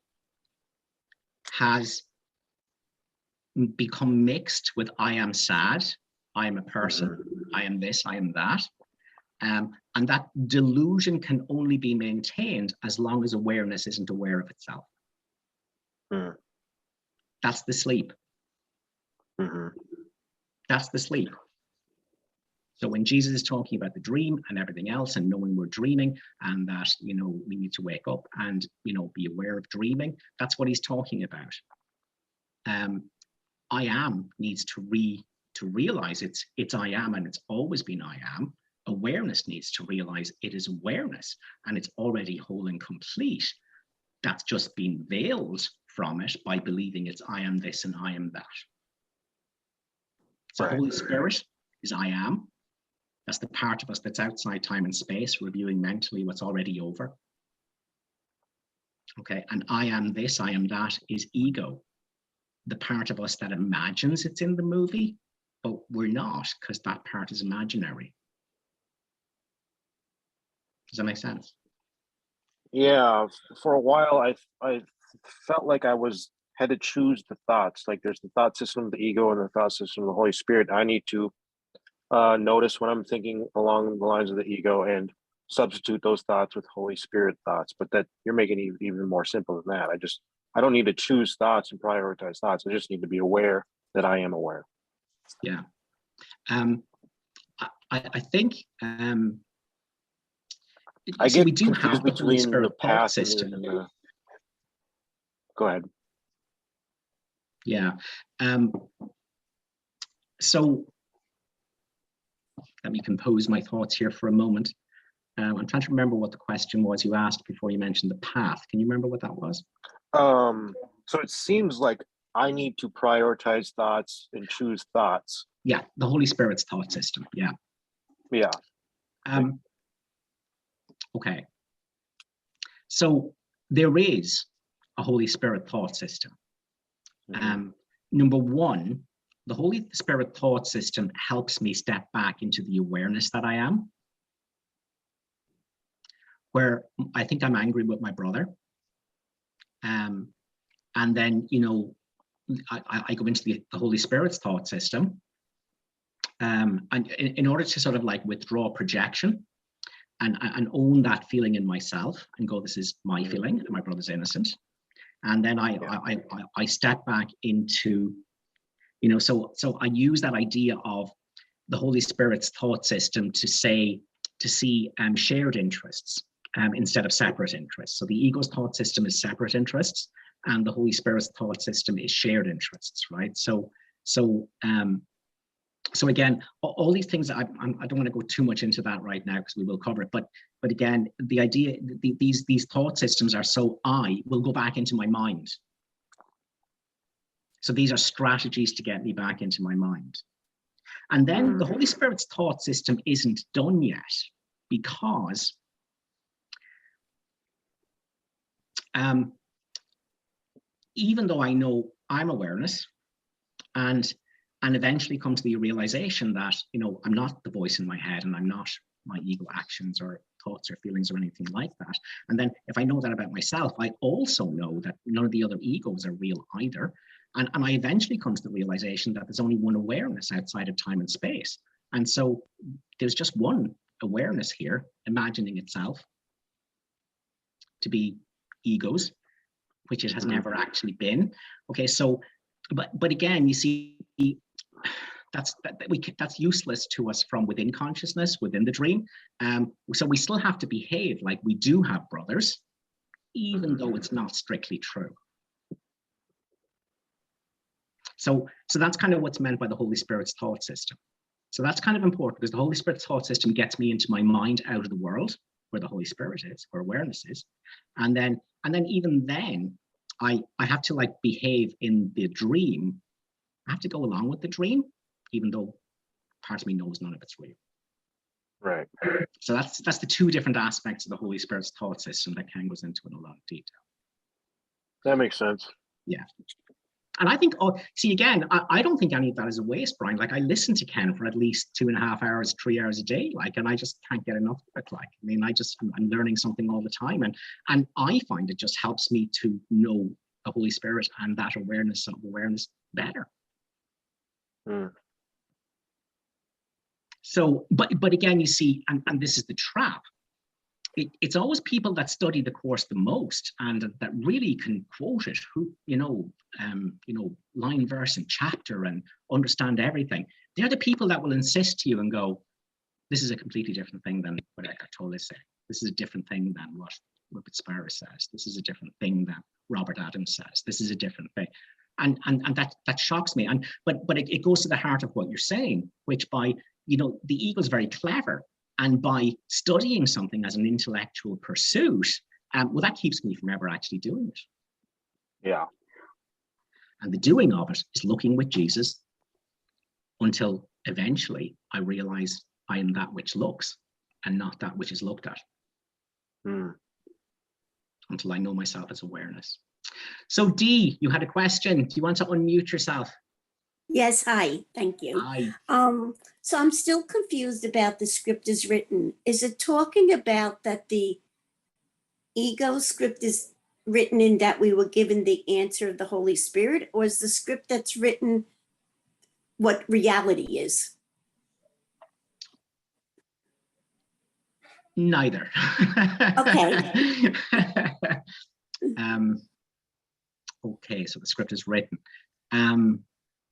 has become mixed with I am sad, I am a person, I am this, I am that. And that delusion can only be maintained as long as awareness isn't aware of itself. That's the sleep. That's the sleep. So when Jesus is talking about the dream and everything else and knowing we're dreaming and that, we need to wake up and, be aware of dreaming, that's what he's talking about. I am needs to realize it's I am, and it's always been I am. Awareness needs to realize it is awareness and it's already whole and complete. That's just been veiled from it by believing it's I am this and I am that. So Holy Spirit is I am. That's the part of us that's outside time and space, reviewing mentally what's already over. Okay, and I am this, I am that is ego. The part of us that imagines it's in the movie, but we're not, because that part is imaginary. Does that make sense? Yeah, for a while I felt like I had to choose the thoughts. Like there's the thought system of the ego and the thought system of the Holy Spirit. I need to notice when I'm thinking along the lines of the ego and substitute those thoughts with Holy Spirit thoughts. But that you're making it even more simple than that. I don't need to choose thoughts and prioritize thoughts. I just need to be aware that I am aware. Yeah. I think I so get we do confused have the Holy between Spirit the thought path system. and the... Go ahead. Yeah. So let me compose my thoughts here for a moment. I'm trying to remember what the question was you asked before you mentioned the path. Can you remember what that was? So it seems like I need to prioritize thoughts and choose thoughts. Yeah, the Holy Spirit's thought system. Yeah. Yeah. Okay. So there is a Holy Spirit thought system. Number one, the Holy Spirit thought system helps me step back into the awareness that I am, where I think I'm angry with my brother. And then, I go into the Holy Spirit's thought system and in order to sort of like withdraw projection and own that feeling in myself and go, this is my feeling and my brother's innocent. And then I step back into, you know, so I use that idea of the Holy Spirit's thought system to see shared interests instead of separate interests. So the ego's thought system is separate interests, and the Holy Spirit's thought system is shared interests, right? So again, all these things, I don't want to go too much into that right now because we will cover it. But again, the idea, these thought systems are so I will go back into my mind. So these are strategies to get me back into my mind. And then the Holy Spirit's thought system isn't done yet, because even though I know I'm awareness, and eventually come to the realization that, you know, I'm not the voice in my head, and I'm not my ego actions or thoughts or feelings or anything like that. And then if I know that about myself, I also know that none of the other egos are real either. And I eventually come to the realization that there's only one awareness outside of time and space. And so there's just one awareness here, imagining itself to be egos, which it has never actually been. Okay, so, but again, you see, that's useless to us from within consciousness, within the dream. So we still have to behave like we do have brothers, even though it's not strictly true. So that's kind of what's meant by the Holy Spirit's thought system. So that's kind of important, because the Holy Spirit's thought system gets me into my mind, out of the world where the Holy Spirit is, where awareness is. And then even then, I have to like behave in the dream. I have to go along with the dream, even though part of me knows none of it's real. Right. So that's the two different aspects of the Holy Spirit's thought system that Ken goes into in a lot of detail. That makes sense. Yeah. And I think, see, again, I don't think any of that is a waste, Brian. Like, I listen to Ken for at least 2.5 hours, 3 hours a day, like, and I just can't get enough of it. Like, I mean, I'm learning something all the time. And I find it just helps me to know the Holy Spirit and that awareness of awareness better. So, but again, you see, and this is the trap. It's always people that study the course the most and that really can quote it, who, line, verse, and chapter, and understand everything. They're the people that will insist to you and go, this is a completely different thing than what Eckhart Tolle is saying. This is a different thing than what Rupert Spira says. This is a different thing than Robert Adams says. This is a different thing. And that shocks me. But it goes to the heart of what you're saying, which by, the ego is very clever. And by studying something as an intellectual pursuit, that keeps me from ever actually doing it. Yeah. And the doing of it is looking with Jesus until eventually I realize I am that which looks and not that which is looked at. Until I know myself as awareness. So Dee, you had a question. Do you want to unmute yourself? Yes, hi, thank you. Hi. So I'm still confused about the script is written. Is it talking about that the ego script is written in that we were given the answer of the Holy Spirit, or is the script that's written what reality is? Neither. Okay. Okay, so the script is written.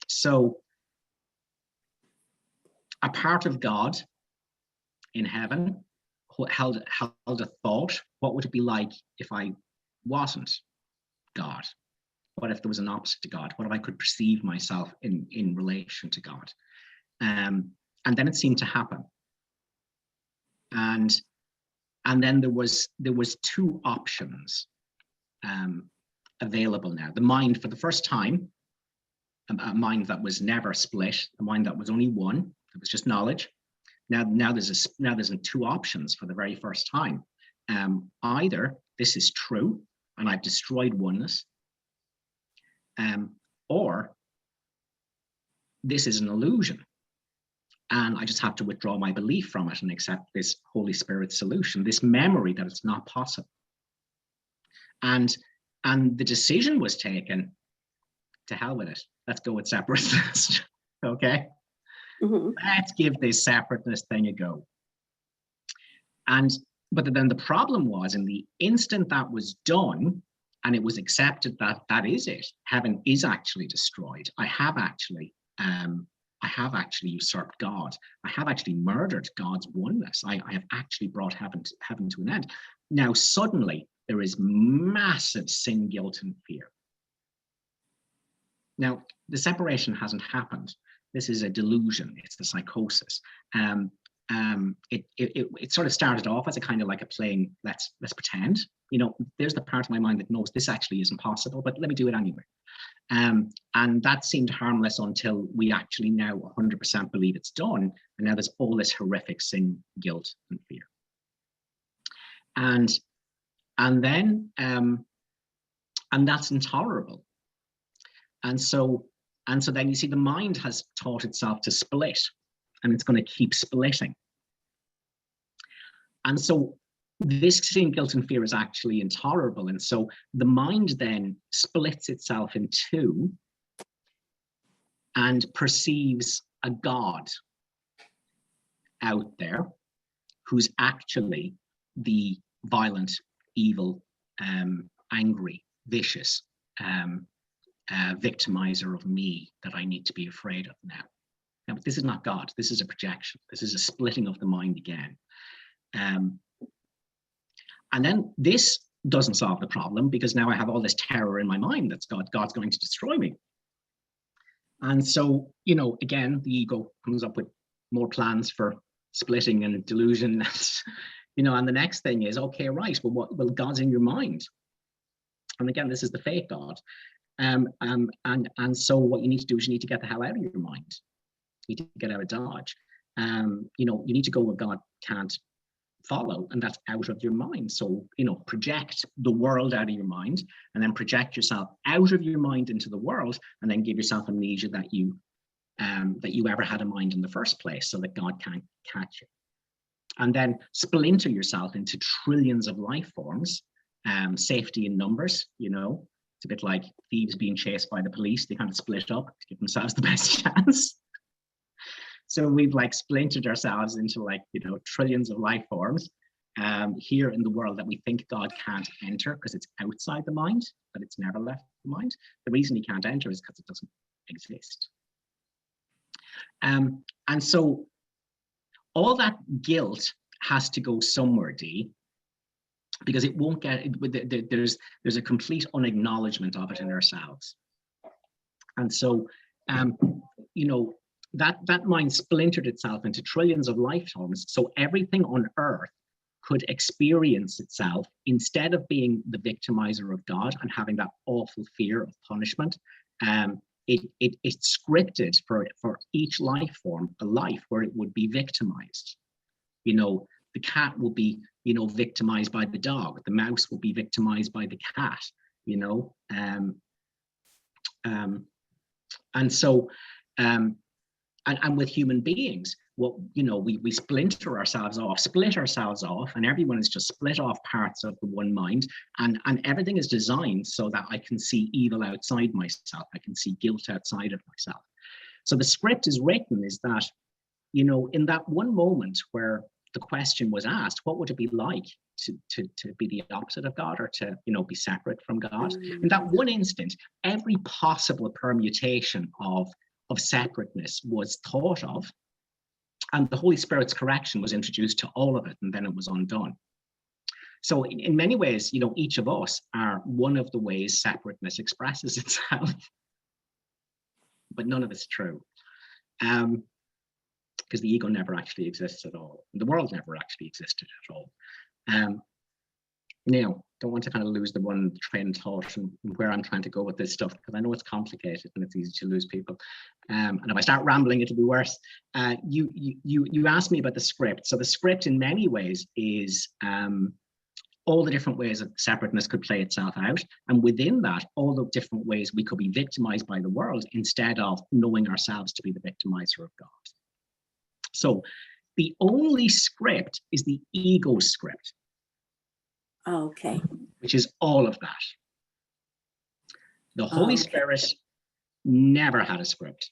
So a part of God in heaven held a thought. What would it be like if I wasn't God? What if there was an opposite to God? What if I could perceive myself in relation to God? And then it seemed to happen. And then there was 2 options available now. The mind, for the first time, a mind that was never split, a mind that was only one, it was just knowledge. Now there's 2 options for the very first time. Either this is true and I've destroyed oneness, or this is an illusion and I just have to withdraw my belief from it and accept this Holy Spirit solution, this memory that it's not possible. And the decision was taken, to hell with it. Let's go with separateness. Okay. Mhm. Let's give this separateness thing a go. But then the problem was, in the instant that was done, and it was accepted that that is it, heaven is actually destroyed. I have actually usurped God. I have actually murdered God's oneness. I have actually brought heaven to an end. Now suddenly there is massive sin, guilt, and fear. Now the separation hasn't happened. This is a delusion. It's the psychosis. It sort of started off as a kind of like a playing, let's pretend, you know, there's the part of my mind that knows this actually isn't possible, but let me do it anyway. And that seemed harmless until we actually now 100% believe it's done. And now there's all this horrific sin, guilt, and fear. And that's intolerable. And so then you see the mind has taught itself to split, and it's going to keep splitting. And so this sin, guilt, and fear is actually intolerable. And so the mind then splits itself in two and perceives a God out there who's actually the violent, evil, angry, vicious victimizer of me that I need to be afraid of now. Now, this is not God. This is a projection. This is a splitting of the mind again. And then this doesn't solve the problem, because now I have all this terror in my mind that God's going to destroy me. And so, you know, again, the ego comes up with more plans for splitting and delusion. You know, and the next thing is, okay, right, well, God's in your mind. And again, this is the fake God. And so what you need to do is you need to get the hell out of your mind. You need to get out of Dodge. You know, you need to go where God can't follow, and that's out of your mind. So, you know, project the world out of your mind, and then project yourself out of your mind into the world, and then give yourself amnesia that you ever had a mind in the first place, so that God can't catch you. And then splinter yourself into trillions of life forms, safety in numbers. You know, it's a bit like thieves being chased by the police. They kind of split up to give themselves the best chance. So we've like splintered ourselves into, like, you know, trillions of life forms here in the world that we think God can't enter because it's outside the mind, but it's never left the mind. The reason he can't enter is because it doesn't exist. And so all that guilt has to go somewhere, Dee, because it won't get, there's a complete unacknowledgement of it in ourselves. And so, you know, that mind splintered itself into trillions of life forms, so everything on earth could experience itself, instead of being the victimizer of God and having that awful fear of punishment. It's scripted for each life form a life where it would be victimized. You know, the cat will be, you know, victimized by the dog. The mouse will be victimized by the cat. You know, and so. And with human beings, well, you know, we split ourselves off, and everyone is just split off parts of the one mind, and everything is designed so that I can see evil outside myself. I can see guilt outside of myself. So the script is written is that, you know, in that one moment where the question was asked, what would it be like to be the opposite of God, or to, you know, be separate from God? In that one instant, every possible permutation of separateness was thought of, and the Holy Spirit's correction was introduced to all of it, and then it was undone. So in many ways, you know, each of us are one of the ways separateness expresses itself, but none of it's true, because the ego never actually exists at all, and the world never actually existed at all. Now, don't want to kind of lose the one train of thought and where I'm trying to go with this stuff, because I know it's complicated and it's easy to lose people. And if I start rambling, it'll be worse. You asked me about the script. So the script in many ways is all the different ways that separateness could play itself out. And within that, all the different ways we could be victimized by the world instead of knowing ourselves to be the victimizer of God. So the only script is the ego script. Okay. Which is all of that. The Holy Spirit never had a script.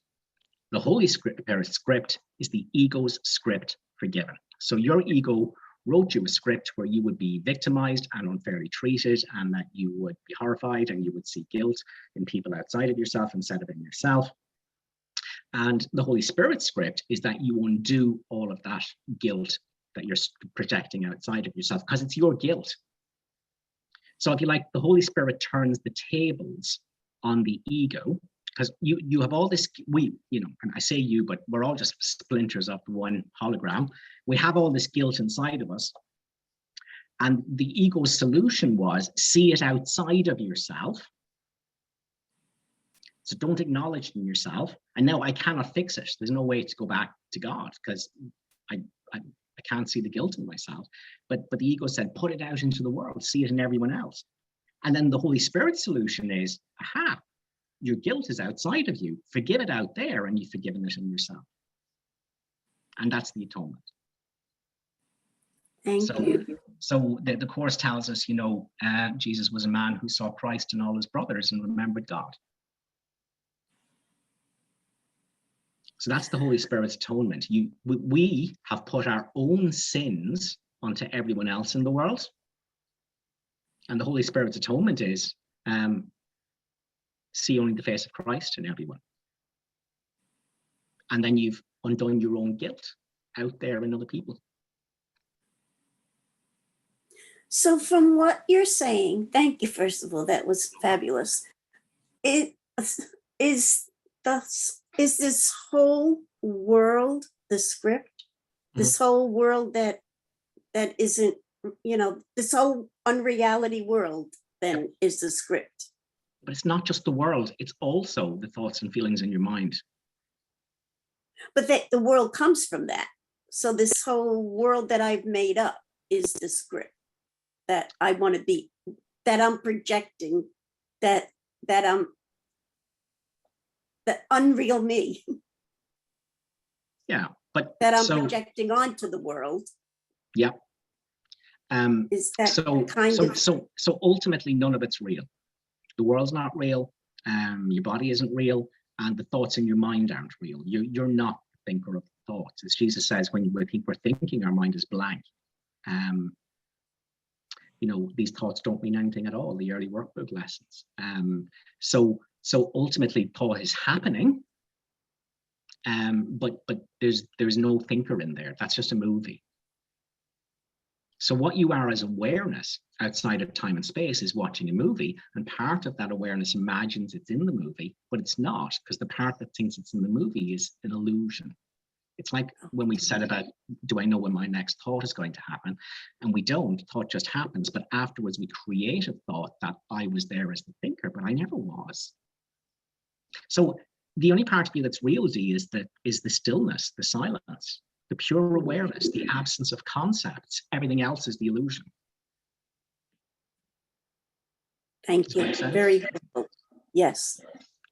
The Holy Spirit script is the ego's script forgiven. So your ego wrote you a script where you would be victimized and unfairly treated, and that you would be horrified and you would see guilt in people outside of yourself instead of in yourself. And the Holy Spirit script is that you undo all of that guilt that you're projecting outside of yourself, because it's your guilt. So if you like, the Holy Spirit turns the tables on the ego, because you have all this, and I say you, but we're all just splinters of one hologram. We have all this guilt inside of us. And the ego's solution was, see it outside of yourself. So don't acknowledge it in yourself. And now I cannot fix it. There's no way to go back to God, because I can't see the guilt in myself. But the ego said, put it out into the world, see it in everyone else. And then the Holy Spirit solution is, aha, your guilt is outside of you. Forgive it out there, and you've forgiven it in yourself. And that's the atonement. Thank you. So the Course tells us, Jesus was a man who saw Christ in all his brothers and remembered God. So that's the Holy Spirit's atonement. We have put our own sins onto everyone else in the world. And the Holy Spirit's atonement is see only the face of Christ in everyone. And then you've undone your own guilt out there in other people. So from what you're saying, thank you, first of all, that was fabulous. Is this whole world the script? This whole world that isn't, this whole unreality world then is the script. But it's not just the world, it's also the thoughts and feelings in your mind. But the world comes from that. So this whole world that I've made up is the script that I want to be, that I'm projecting, that I'm the unreal me. Yeah, but that I'm projecting onto the world. Yeah. Is that so ultimately none of it's real. The world's not real, your body isn't real, and the thoughts in your mind aren't real. You're not the thinker of thoughts. As Jesus says, when we think we're thinking, our mind is blank. These thoughts don't mean anything at all, the early workbook lessons. So ultimately thought is happening, but there's no thinker in there. That's just a movie. So what you are as awareness outside of time and space is watching a movie, and part of that awareness imagines it's in the movie, but it's not, because the part that thinks it's in the movie is an illusion. It's like when we said about, do I know when my next thought is going to happen? And we don't, thought just happens, but afterwards we create a thought that I was there as the thinker, but I never was. So the only part of you that's real, Dee, is the stillness, the silence, the pure awareness, the absence of concepts. Everything else is the illusion. Thank you. Very helpful. Yes.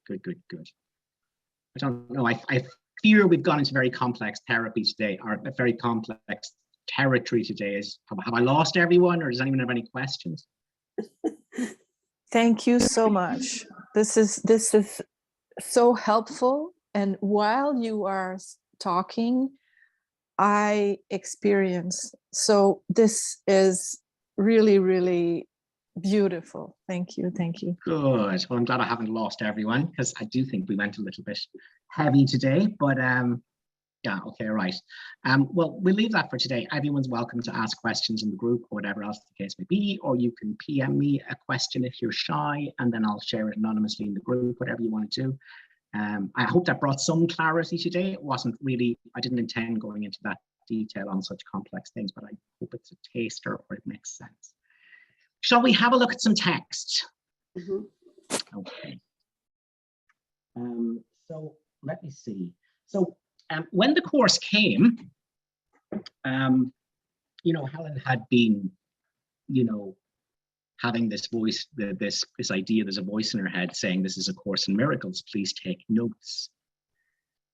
Good. I don't know. I fear we've gone into very complex therapy today, or a very complex territory today. Have I lost everyone, or does anyone have any questions? Thank you so much. This is so helpful. And while you are talking, I experience. So this is really, really beautiful. Thank you. Good. Well, I'm glad I haven't lost everyone, because I do think we went a little bit heavy today, but yeah, okay, right. Well, we'll leave that for today. Everyone's welcome to ask questions in the group or whatever else the case may be, or you can PM me a question if you're shy, and then I'll share it anonymously in the group, whatever you want to do. I hope that brought some clarity today. It wasn't really, I didn't intend going into that detail on such complex things, but I hope it's a taster or it makes sense. Shall we have a look at some text? Okay. So let me see. So when the course came, Helen had been, having this voice, this idea, there's a voice in her head saying, this is a Course in Miracles, please take notes.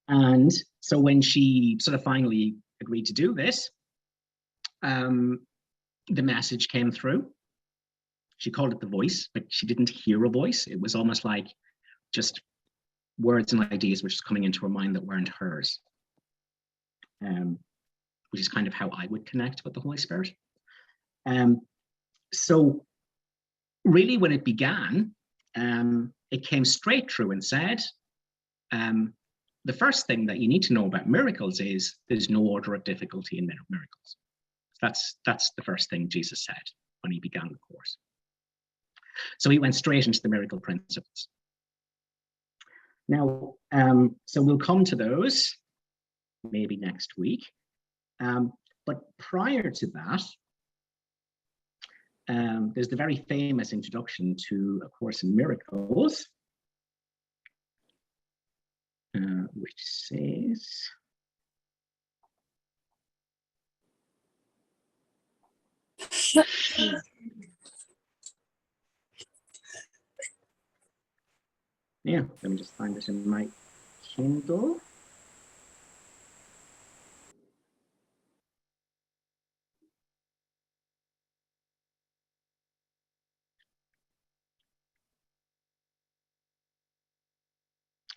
And so when she sort of finally agreed to do this, the message came through. She called it the voice, but she didn't hear a voice. It was almost like just words and ideas which is coming into her mind that weren't hers, which is kind of how I would connect with the Holy Spirit. So really when it began, it came straight through and said, the first thing that you need to know about miracles is there's no order of difficulty in miracles. That's the first thing Jesus said when he began the course. So he went straight into the miracle principles. Now, so we'll come to those maybe next week. But prior to that, there's the very famous introduction to A Course in Miracles, which says, yeah, let me just find this in my Kindle.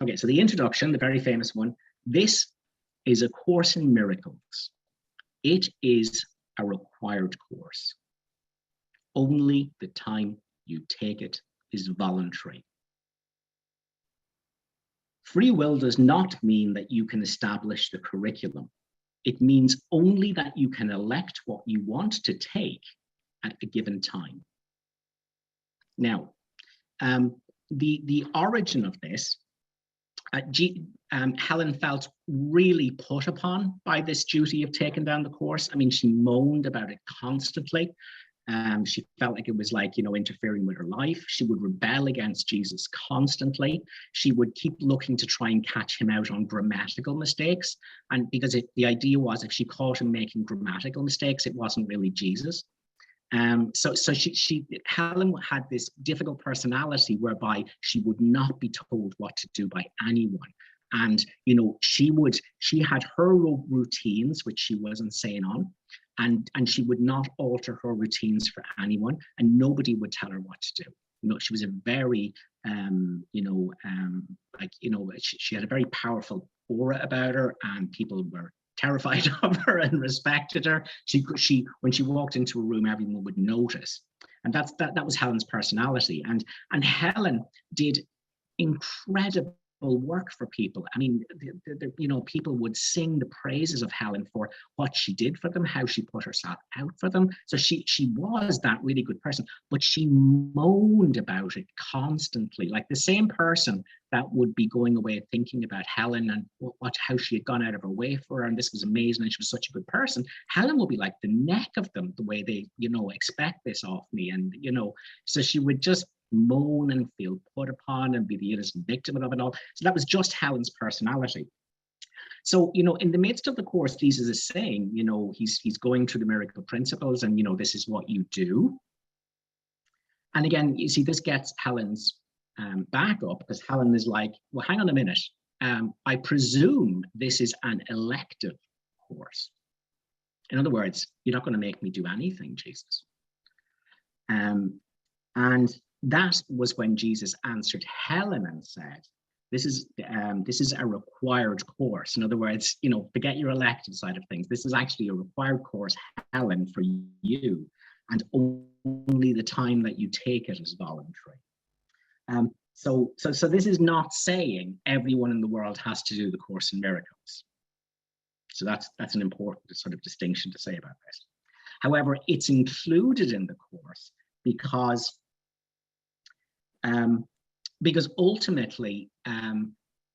Okay, so the introduction, the very famous one, this is A Course in Miracles. It is a required course. Only the time you take it is voluntary. Free will does not mean that you can establish the curriculum. It means only that you can elect what you want to take at a given time. Now, the origin of this, Helen felt really put upon by this duty of taking down the course. I mean, she moaned about it constantly. She felt like it was like, interfering with her life. She would rebel against Jesus constantly. She would keep looking to try and catch him out on grammatical mistakes. And because the idea was if she caught him making grammatical mistakes, it wasn't really Jesus. So Helen had this difficult personality whereby she would not be told what to do by anyone. And, she had her routines, which she was insane on, and she would not alter her routines for anyone, and nobody would tell her what to do. She was a very, she had a very powerful aura about her, and people were terrified of her and respected her. She when she walked into a room, everyone would notice, and that was Helen's personality. And Helen did incredible work for people. I mean, people would sing the praises of Helen for what she did for them, how she put herself out for them. So she was that really good person, but she moaned about it constantly, like the same person that would be going away thinking about Helen and how she had gone out of her way for her, and this was amazing, and she was such a good person. Helen would be like the neck of them, the way they, expect this of me, and so she would just moan and feel put upon and be the innocent victim of it all. So that was just Helen's personality. So, in the midst of the course, Jesus is saying, he's going through the miracle principles, and, this is what you do. And again, you see, this gets Helen's back up, because Helen is like, well, hang on a minute. I presume this is an elective course. In other words, you're not going to make me do anything, Jesus. And that was when Jesus answered Helen and said, this is a required course. In other words, forget your elective side of things. This is actually a required course, Helen, for you, and only the time that you take it is voluntary. So this is not saying everyone in the world has to do the Course in Miracles. So that's an important sort of distinction to say about this. However, it's included in the course because ultimately,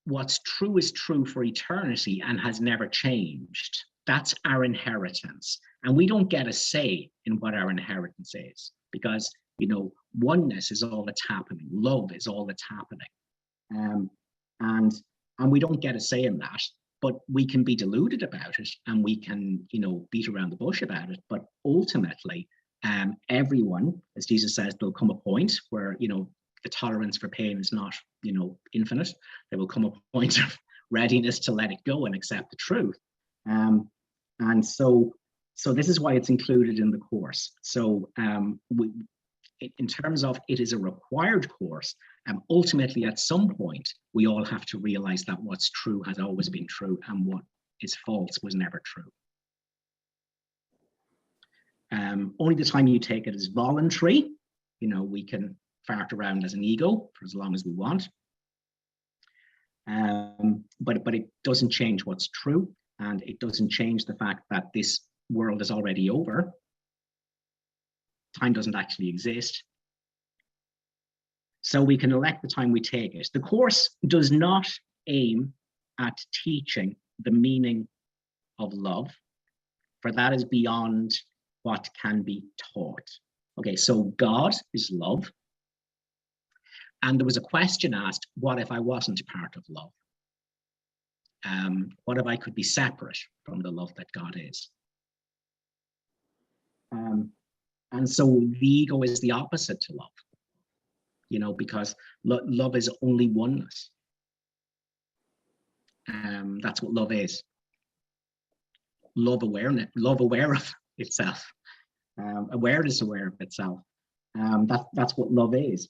what's true is true for eternity and has never changed. That's our inheritance. And we don't get a say in what our inheritance is, because, oneness is all that's happening. Love is all that's happening. And we don't get a say in that, but we can be deluded about it, and we can, beat around the bush about it. But ultimately, everyone, as Jesus says, there'll come a point where, the tolerance for pain is not, infinite. There will come a point of readiness to let it go and accept the truth. And so this is why it's included in the course. So in terms of it is a required course, Ultimately, at some point, we all have to realize that what's true has always been true, and what is false was never true. Only the time you take it as voluntary, we can fart around as an ego for as long as we want. But it doesn't change what's true, and it doesn't change the fact that this world is already over. Time doesn't actually exist. So we can elect the time we take it. The course does not aim at teaching the meaning of love, for that is beyond what can be taught. Okay, so God is love. And there was a question asked, what if I wasn't part of love? What if I could be separate from the love that God is? And so the ego is the opposite to love, because love is only oneness. That's what love is. Love awareness, love aware of itself. Awareness aware of itself. That's what love is.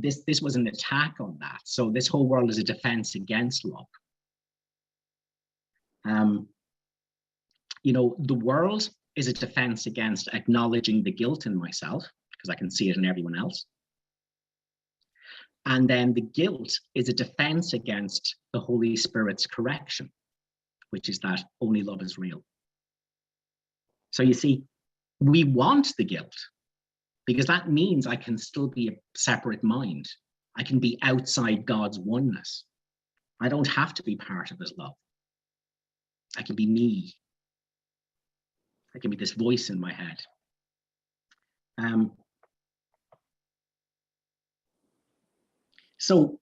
This was an attack on that. So this whole world is a defense against love. The world is a defense against acknowledging the guilt in myself, because I can see it in everyone else. And then the guilt is a defense against the Holy Spirit's correction, which is that only love is real. So you see, we want the guilt, because that means I can still be a separate mind. I can be outside God's oneness. I don't have to be part of his love. I can be me. I can be this voice in my head. So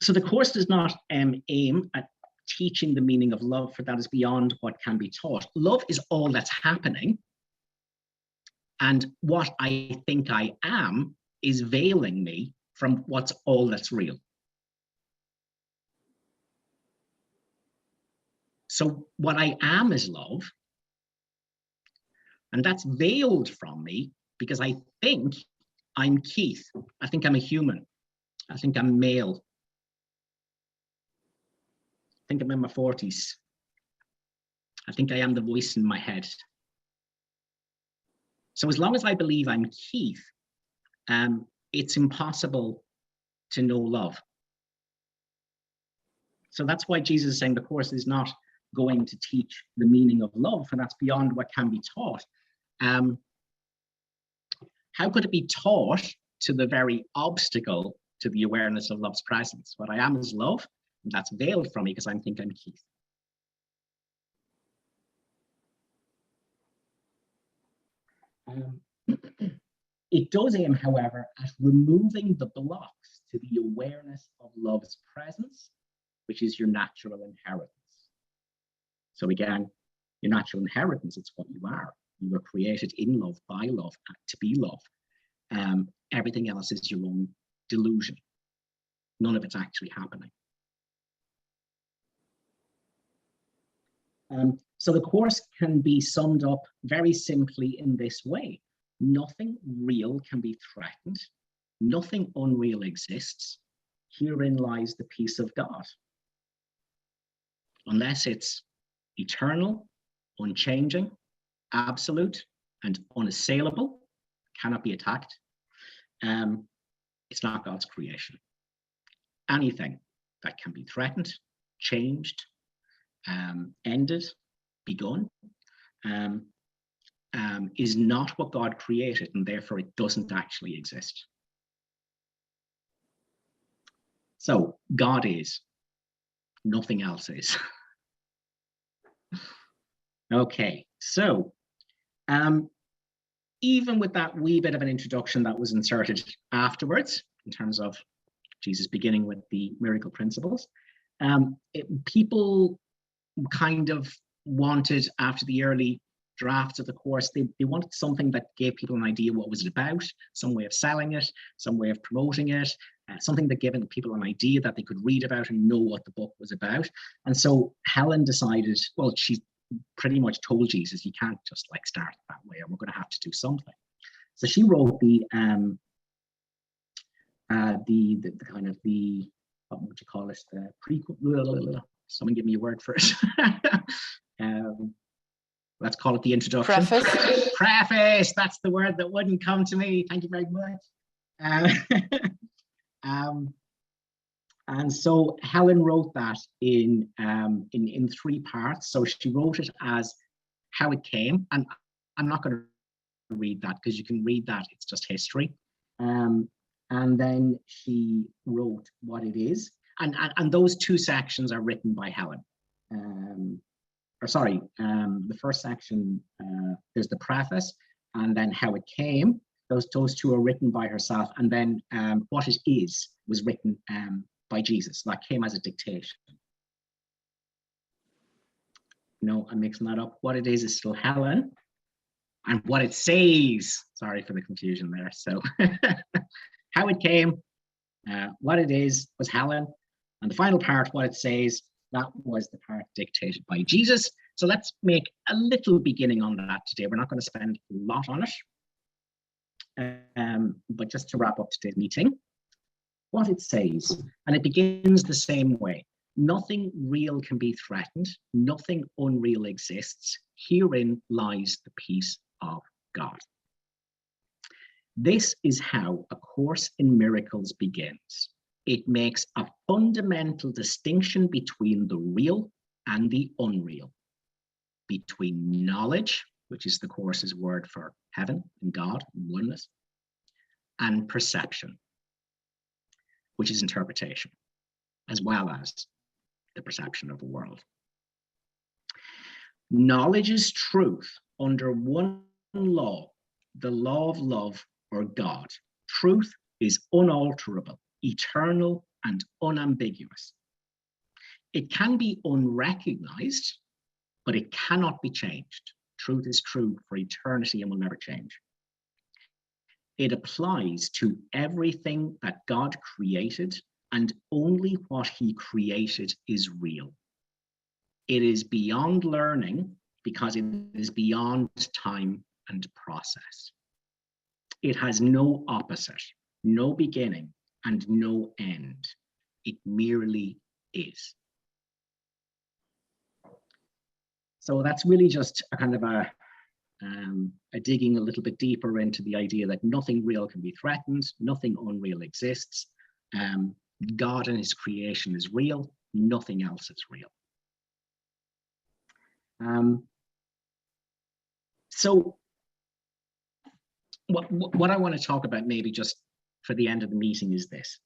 the course does not aim at teaching the meaning of love, for that is beyond what can be taught. Love is all that's happening. And what I think I am is veiling me from what's all that's real. So what I am is love. And that's veiled from me because I think I'm Keith. I think I'm a human. I think I'm male. I think I'm in my 40s. I think I am the voice in my head. So as long as I believe I'm Keith, it's impossible to know love. So that's why Jesus is saying the course is not going to teach the meaning of love, for that's beyond what can be taught. How could it be taught to the very obstacle to the awareness of love's presence? What I am is love, and that's veiled from me because I think I'm Keith. It does aim, however, at removing the blocks to the awareness of love's presence, which is your natural inheritance. So again, your natural inheritance, it's what you are. You were created in love, by love, to be love. Everything else is your own delusion. None of it's actually happening. So the course can be summed up very simply in this way. Nothing real can be threatened. Nothing unreal exists. Herein lies the peace of God. Unless it's eternal, unchanging, absolute, and unassailable, cannot be attacked, it's not God's creation. Anything that can be threatened, changed, ended, begun, is not what God created, and therefore it doesn't actually exist. So God is, nothing else is. Okay, so even with that wee bit of an introduction that was inserted afterwards, in terms of Jesus beginning with the miracle principles, people kind of wanted, after the early drafts of the course, they wanted something that gave people an idea what was it about, some way of selling it, some way of promoting it, something that gave people an idea that they could read about and know what the book was about. And so Helen decided, well, she pretty much told Jesus, you can't just like start that way, or we're going to have to do something. So she wrote the the kind of the, what would you call it, the prequel, someone give me a word for it. Let's call it the introduction. Preface, that's the word that wouldn't come to me. Thank you very much. And so Helen wrote that in 3 parts. So she wrote it as how it came, and I'm not going to read that because you can read that, it's just history. And then she wrote what it is, and those 2 sections are written by Helen. The first section, there's the preface, and then how it came. Those 2 are written by herself, and then what it is was written by Jesus. That came as a dictation. No, I'm mixing that up. What it is still Helen, and what it says. Sorry for the confusion there. So how it came, what it is was Helen, and the final part, what it says, that was the part dictated by Jesus. So let's make a little beginning on that today. We're not going to spend a lot on it, but just to wrap up today's meeting, what it says, and it begins the same way. Nothing real can be threatened. Nothing unreal exists. Herein lies the peace of God. This is how A Course in Miracles begins. It makes a fundamental distinction between the real and the unreal, between knowledge, which is the Course's word for heaven and God and oneness, and perception, which is interpretation, as well as the perception of the world. Knowledge is truth under one law, the law of love or God. Truth is unalterable, eternal, and unambiguous. It can be unrecognized, but it cannot be changed. Truth is true for eternity and will never change. It applies to everything that God created, and only what he created is real. It is beyond learning because it is beyond time and process. It has no opposite, no beginning, and no end. It merely is. So that's really just a kind of a digging a little bit deeper into the idea that nothing real can be threatened, nothing unreal exists. God and his creation is real, nothing else is real. So what I want to talk about maybe just for the end of the meeting is this.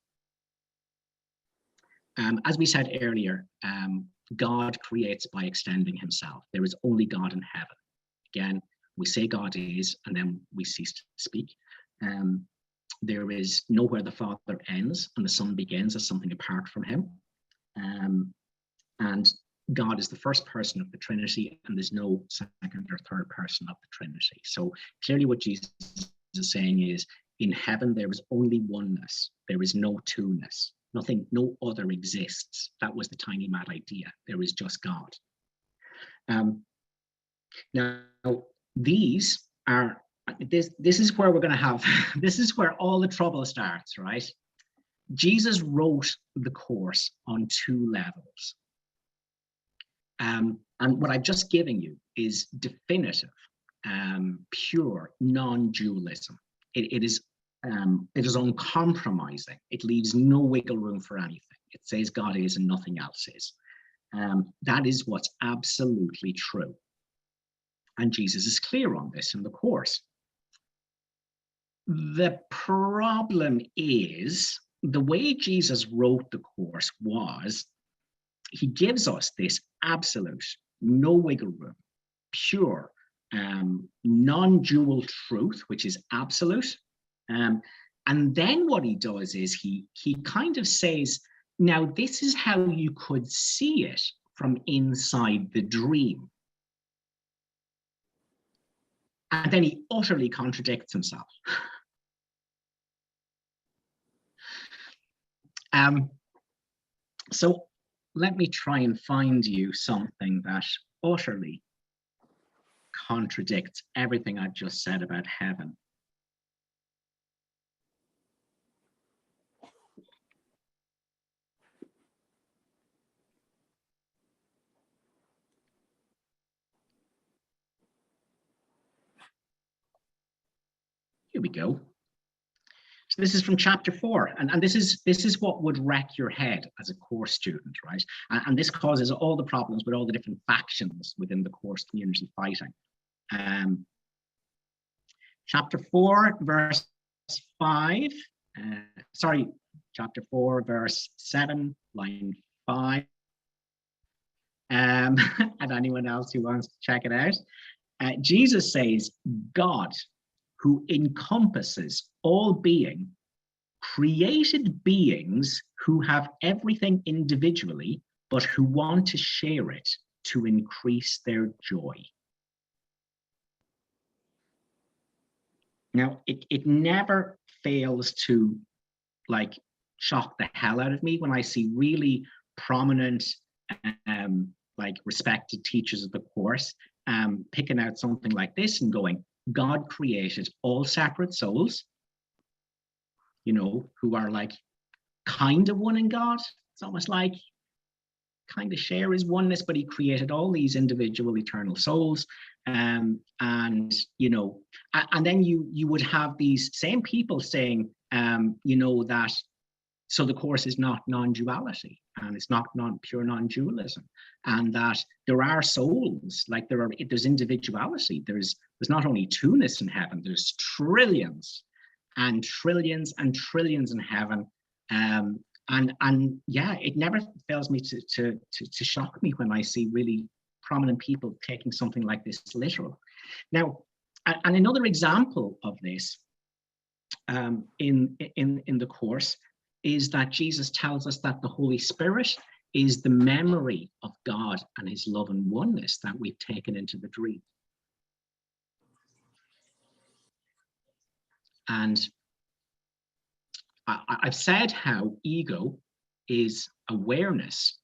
As we said earlier, God creates by extending himself. There is only God in heaven. Again, we say God is, and then we cease to speak. There is nowhere the Father ends and the Son begins as something apart from him. And God is the first person of the Trinity, and there's no second or third person of the Trinity. So clearly what Jesus is saying is, in heaven, there is only oneness. There is no two-ness. Nothing, no other exists. That was the tiny mad idea. There is just God. Now, these are, this is where we're going to have, this is where all the trouble starts, right? Jesus wrote the Course on 2 levels. And what I've just given you is definitive, pure non-dualism. It is uncompromising. It leaves no wiggle room for anything. It says God is and nothing else is. That is what's absolutely true. And Jesus is clear on this in the Course. The problem is the way Jesus wrote the Course was he gives us this absolute, no wiggle room, pure, non-dual truth, which is absolute. And then what he does is he kind of says, now this is how you could see it from inside the dream. And then he utterly contradicts himself. So let me try and find you something that utterly contradicts everything I've just said about heaven. Here we go. So this is from chapter 4, and this is what would wreck your head as a course student, right? And this causes all the problems with all the different factions within the course community fighting. Chapter 4, verse 5. Chapter 4, verse 7, line 5. And anyone else who wants to check it out. Jesus says, God, who encompasses all being, created beings who have everything individually, but who want to share it to increase their joy. Now, it never fails to like shock the hell out of me when I see really prominent, like respected teachers of the course picking out something like this and going, God created all separate souls, you know, who are like kind of one in God. It's almost like kind of share his oneness, but he created all these individual eternal souls. And you know, and then you would have these same people saying, you know, that so the course is not non-duality, and it's not pure non-dualism, and that there are souls, like there's individuality. There's not only two-ness in heaven, there's trillions and trillions and trillions in heaven. And yeah, it never fails me to shock me when I see really prominent people taking something like this literal. Now, and another example of this in the course is that Jesus tells us that the Holy Spirit is the memory of God and his love and oneness that we've taken into the dream. And I've said how ego is awareness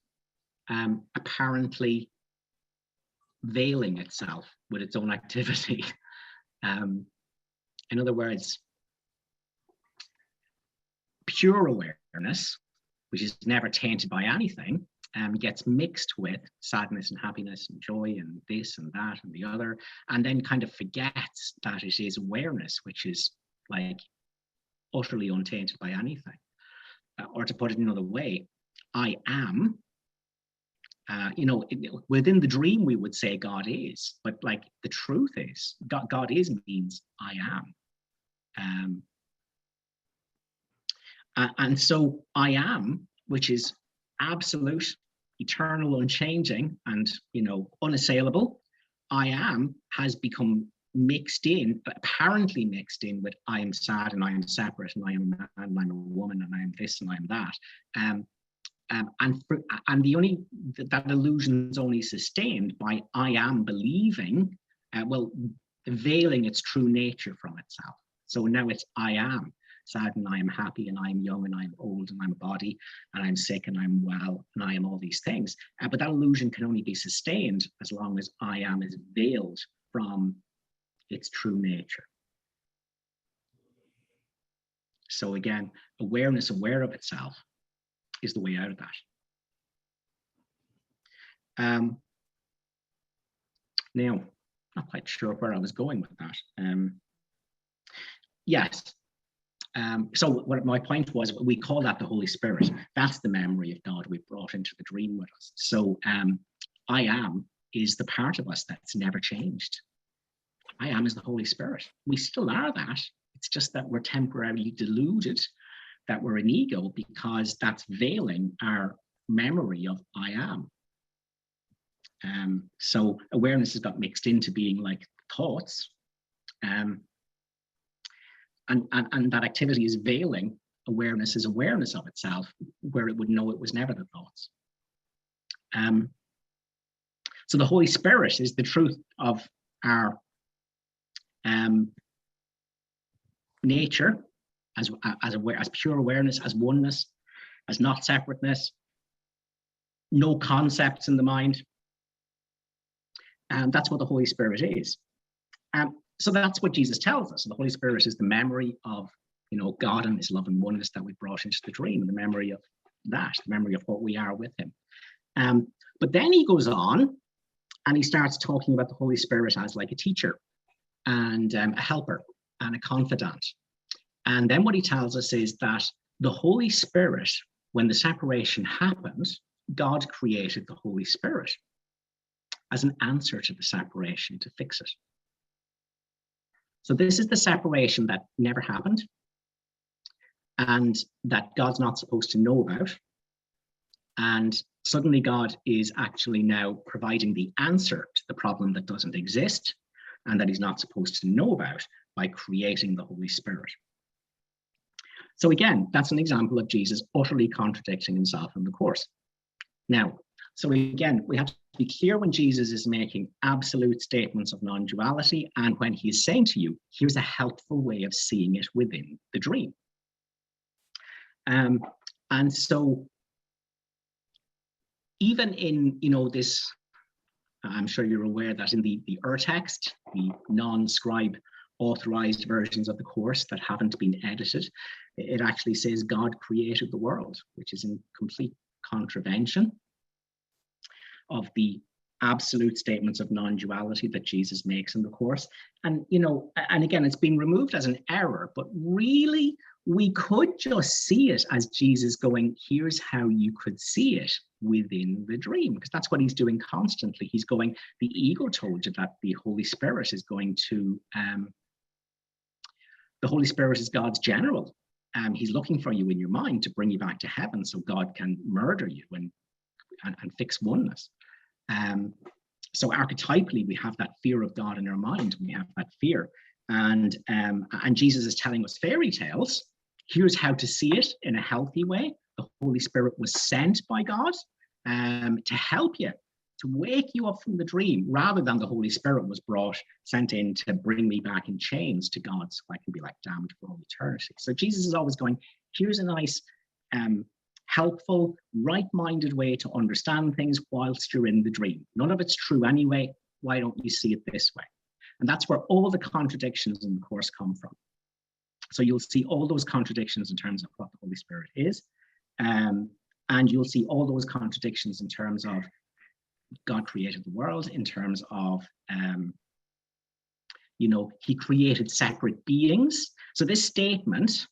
apparently veiling itself with its own activity. In other words, pure awareness, which is never tainted by anything, gets mixed with sadness and happiness and joy and this and that and the other, and then kind of forgets that it is awareness, which is like utterly untainted by anything. Or to put it another way, I am, you know, within the dream we would say God is, but like the truth is, God is means I am. And so I am, which is absolute, eternal, unchanging, and, you know, unassailable. I am has become mixed in, apparently mixed in with I am sad and I am separate and I am a man and I'm a woman and I am this and I am that. And the only that illusion is only sustained by I am believing, well, veiling its true nature from itself. So now it's I am sad and I am happy and I am young and I am old and I'm a body and I'm sick and I'm well and I am all these things. But that illusion can only be sustained as long as I am is veiled from its true nature. So again, awareness aware of itself is the way out of that. Now, not quite sure where I was going with that. Yes. So what my point was, we call that the Holy Spirit. That's the memory of God we brought into the dream with us. So I am is the part of us that's never changed. I am is the Holy Spirit. We still are that. It's just that we're temporarily deluded that we're an ego because that's veiling our memory of I am. So awareness has got mixed into being like thoughts. And that activity is veiling awareness as awareness of itself, where it would know it was never the thoughts. So the Holy Spirit is the truth of our nature as pure awareness, as oneness, as not separateness, no concepts in the mind. And that's what the Holy Spirit is. So that's what Jesus tells us. The Holy Spirit is the memory of, you know, God and his love and oneness that we brought into the dream, the memory of that, the memory of what we are with him. But then he goes on and he starts talking about the Holy Spirit as like a teacher and a helper and a confidant. And then what he tells us is that the Holy Spirit, when the separation happened, God created the Holy Spirit as an answer to the separation to fix it. So this is the separation that never happened and that God's not supposed to know about. And suddenly God is actually now providing the answer to the problem that doesn't exist and that he's not supposed to know about by creating the Holy Spirit. So again, that's an example of Jesus utterly contradicting himself in the Course. Now, so again, we have to be clear when Jesus is making absolute statements of non-duality and when he is saying to you, here's a helpful way of seeing it within the dream. And so even in, this, I'm sure you're aware that in the text, the non-scribe authorized versions of the Course that haven't been edited, it actually says God created the world, which is in complete contravention of the absolute statements of non-duality that Jesus makes in the Course. And, and again, it's been removed as an error, but really we could just see it as Jesus going, here's how you could see it within the dream, because that's what he's doing constantly. He's going, the ego told you that the Holy Spirit is going to, the Holy Spirit is God's general. He's looking for you in your mind to bring you back to heaven so God can murder you and fix oneness. So archetypally, we have that fear of God in our mind. We have that fear. And Jesus is telling us fairy tales. Here's how to see it in a healthy way. The Holy Spirit was sent by God to help you, to wake you up from the dream, rather than the Holy Spirit was sent in to bring me back in chains to God so I can be like damned for all eternity. So Jesus is always going, here's a nice, helpful, right-minded way to understand things whilst you're in the dream. None of it's true anyway. Why don't you see it this way? And that's where all the contradictions in the Course come from. So you'll see all those contradictions in terms of what the Holy Spirit is. And you'll see all those contradictions in terms of God created the world, in terms of, he created separate beings. So this statement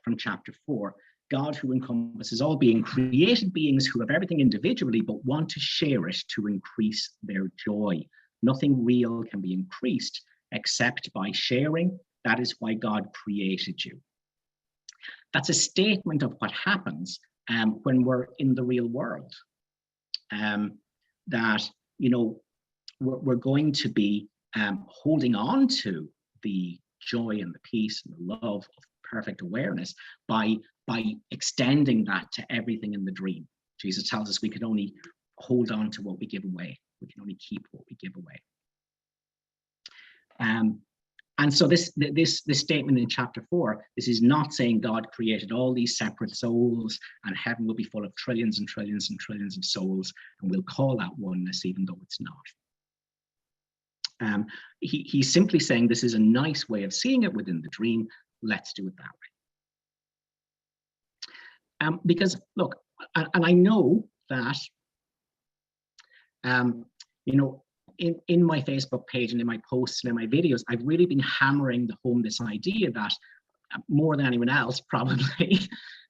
from chapter 4, God who encompasses all being, created beings who have everything individually, but want to share it to increase their joy. Nothing real can be increased except by sharing. That is why God created you. That's a statement of what happens when we're in the real world. That, we're going to be holding on to the joy and the peace and the love of perfect awareness by extending that to everything in the dream. Jesus tells us we can only hold on to what we give away. We can only keep what we give away. And so this statement in chapter 4, this is not saying God created all these separate souls and heaven will be full of trillions and trillions and trillions of souls, and we'll call that oneness even though it's not. He's simply saying this is a nice way of seeing it within the dream. Let's do it that way. Because look, and I know that, in my Facebook page and in my posts and in my videos, I've really been hammering home this idea that, more than anyone else probably,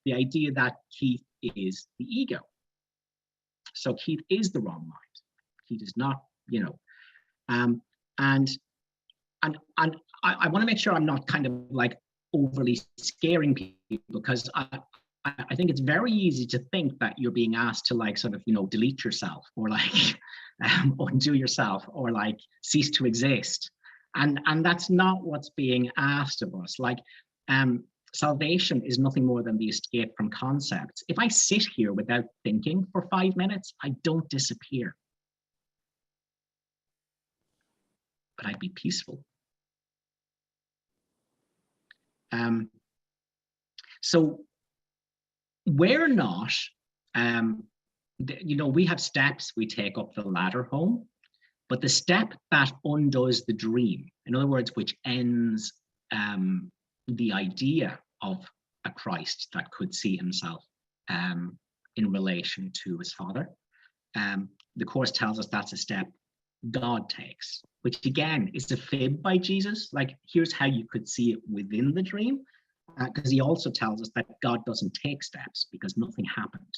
the idea that Keith is the ego. So Keith is the wrong mind. Keith is not, and I want to make sure I'm not kind of like overly scaring people, because I think it's very easy to think that you're being asked to like sort of, delete yourself or like undo yourself or like cease to exist. And that's not what's being asked of us. Like salvation is nothing more than the escape from concepts. If I sit here without thinking for 5 minutes, I don't disappear. But I'd be peaceful. So we're not, we have steps we take up the ladder home, but the step that undoes the dream, in other words, which ends the idea of a Christ that could see himself in relation to his Father, the Course tells us that's a step God takes, which again is a fib by Jesus. Like, here's how you could see it within the dream, because he also tells us that God doesn't take steps because nothing happened.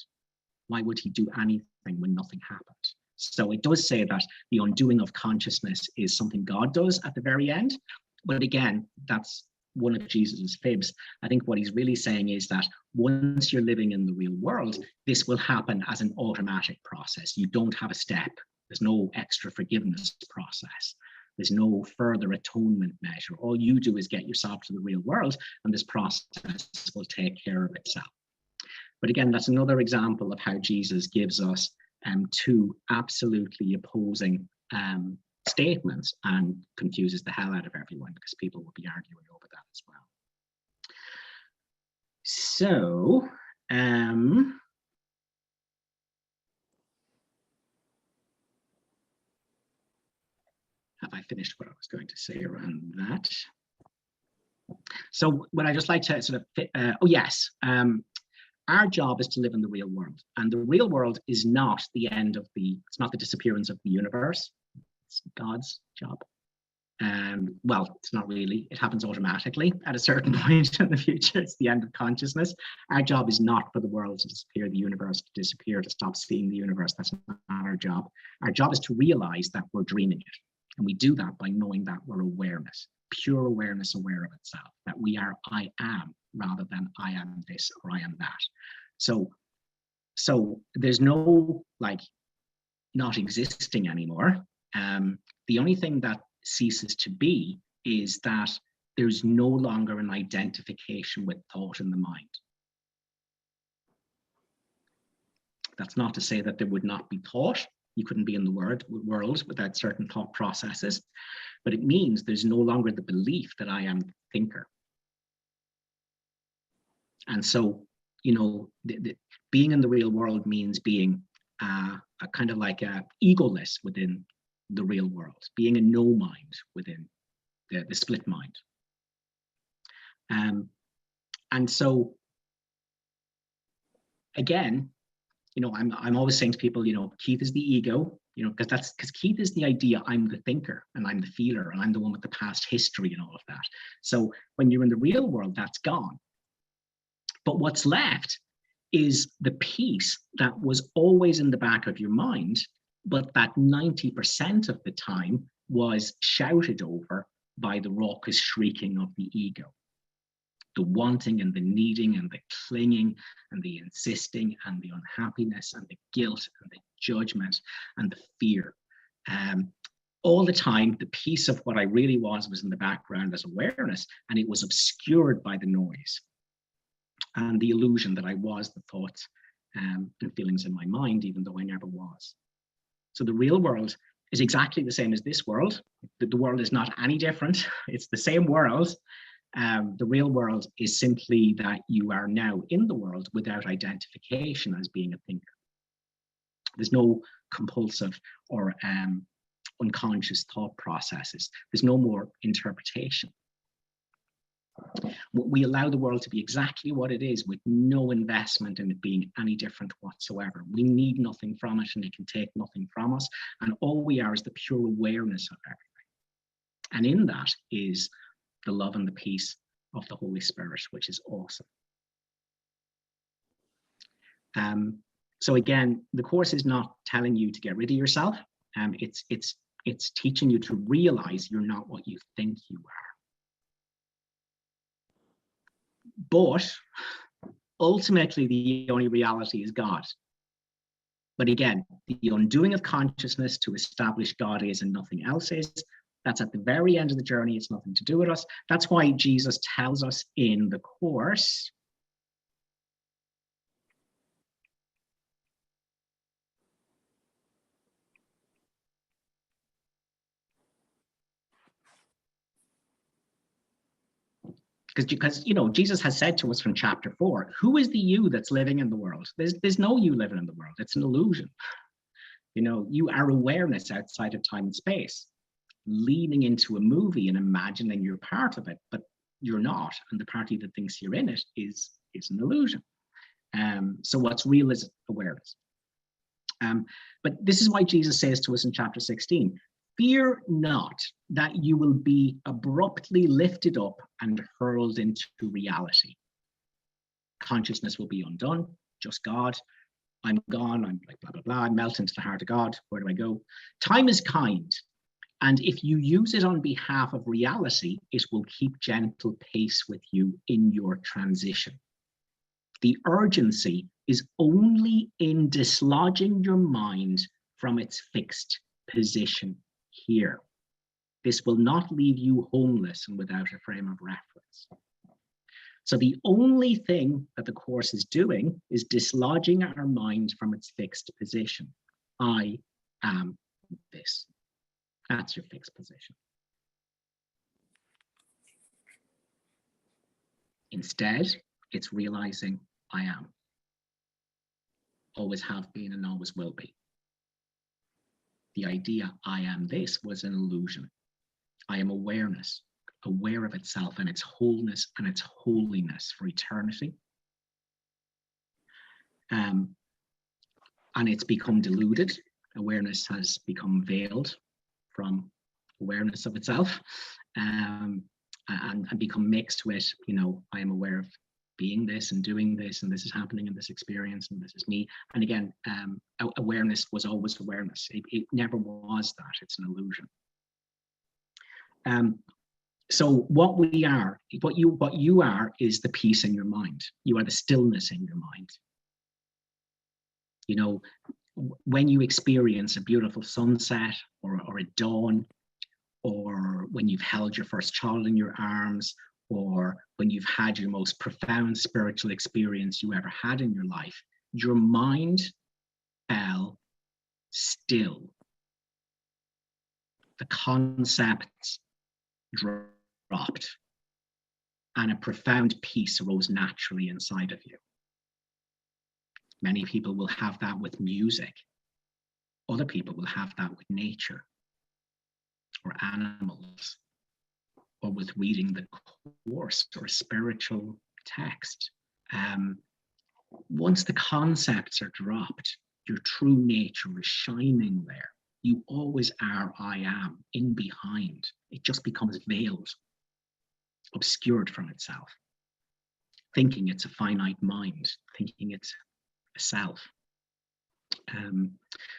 Why would he do anything when nothing happened? So it does say that the undoing of consciousness is something God does at the very end. But again, that's one of Jesus's fibs. I think what he's really saying is that once you're living in the real world, this will happen as an automatic process. You don't have a step. There's no extra forgiveness process. There's no further atonement measure. All you do is get yourself to the real world, and this process will take care of itself. But again, that's another example of how Jesus gives us two absolutely opposing statements and confuses the hell out of everyone, because people will be arguing over that as well. So, have I finished what I was going to say around that? So what I just like to sort of, our job is to live in the real world, and the real world is not the end of it's not the disappearance of the universe. It's God's job. Well, it's not really. It happens automatically at a certain point in the future. It's the end of consciousness. Our job is not for the world to disappear, the universe to disappear, to stop seeing the universe. That's not our job. Our job is to realize that we're dreaming it. And we do that by knowing that we're awareness, pure awareness, aware of itself, that we are I am, rather than I am this or I am that. So there's no like not existing anymore. The only thing that ceases to be is that there's no longer an identification with thought in the mind. That's not to say that there would not be thought. You couldn't be in the world without certain thought processes, but it means there's no longer the belief that I am the thinker. And so, you know, being in the real world means being a kind of like a egoless within the real world, being a no mind within the split mind. And so, again, you know, I'm always saying to people, you know, Keith is the ego, you know, because Keith is the idea. I'm the thinker and I'm the feeler and I'm the one with the past history and all of that. So when you're in the real world, that's gone. But what's left is the piece that was always in the back of your mind, but that 90% of the time was shouted over by the raucous shrieking of the ego. The wanting and the needing and the clinging and the insisting and the unhappiness and the guilt and the judgment and the fear. All the time, the piece of what I really was in the background as awareness, and it was obscured by the noise and the illusion that I was the thoughts and feelings in my mind, even though I never was. So the real world is exactly the same as this world. The world is not any different. It's the same world. The real world is simply that you are now in the world without identification as being a thinker. There's no compulsive or unconscious thought processes. There's no more interpretation. We allow the world to be exactly what it is with no investment in it being any different whatsoever. We need nothing from it and it can take nothing from us. And all we are is the pure awareness of everything. And in that is the love and the peace of the Holy Spirit, which is awesome. So again, the course is not telling you to get rid of yourself. It's teaching you to realize you're not what you think you are. But ultimately, the only reality is God. But again, the undoing of consciousness to establish God is and nothing else is, that's at the very end of the journey. It's nothing to do with us. That's why Jesus tells us in the course, because you know, Jesus has said to us from chapter 4, who is the you that's living in the world? There's no you living in the world. It's an illusion. You know, you are awareness outside of time and space, leaning into a movie and imagining you're part of it, but you're not, and the party that thinks you're in it is an illusion. So what's real is awareness. But this is why Jesus says to us in chapter 16, fear not that you will be abruptly lifted up and hurled into reality. Consciousness will be undone, just God. I'm gone, I'm like blah, blah, blah, I melt into the heart of God. Where do I go? Time is kind. And if you use it on behalf of reality, it will keep gentle pace with you in your transition. The urgency is only in dislodging your mind from its fixed position here. This will not leave you homeless and without a frame of reference. So the only thing that the Course is doing is dislodging our mind from its fixed position. I am this. That's your fixed position. Instead, it's realizing I am. Always have been and always will be. The idea I am this was an illusion. I am awareness, aware of itself and its wholeness and its holiness for eternity. And it's become deluded. Awareness has become veiled from awareness of itself, and become mixed with, you know, I am aware of being this and doing this, and this is happening in this experience, and this is me. And again, awareness was always awareness. It never was that. It's an illusion. So what we are, what you are is the peace in your mind. You are the stillness in your mind. You know, when you experience a beautiful sunset or a dawn, or when you've held your first child in your arms, or when you've had your most profound spiritual experience you ever had in your life, your mind fell still. The concepts dropped, and a profound peace arose naturally inside of you. Many people will have that with music. Other people will have that with nature, or animals, or with reading the Course or a spiritual text. Once the concepts are dropped, your true nature is shining there. You always are I am in behind. It just becomes veiled, obscured from itself, thinking it's a finite mind, thinking it's a self.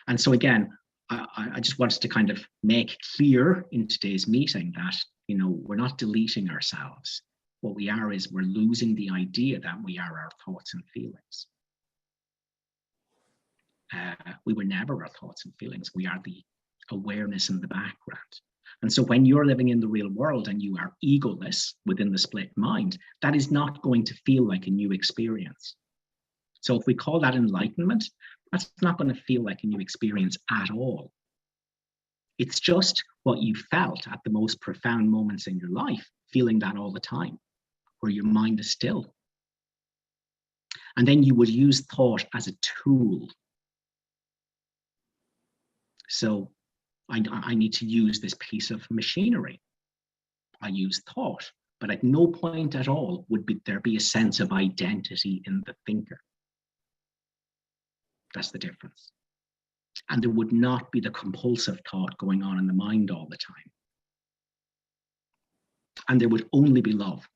And so again, I just wanted to kind of make clear in today's meeting that, you know, we're not deleting ourselves. What we are is we're losing the idea that we are our thoughts and feelings. We were never our thoughts and feelings. We are the awareness in the background. And so when you're living in the real world and you are egoless within the split mind, that is not going to feel like a new experience. So if we call that enlightenment, that's not going to feel like a new experience at all. It's just what you felt at the most profound moments in your life, feeling that all the time, where your mind is still. And then you would use thought as a tool. So I need to use this piece of machinery. I use thought, but at no point at all would there be a sense of identity in the thinker. That's the difference. And there would not be the compulsive thought going on in the mind all the time. And there would only be love.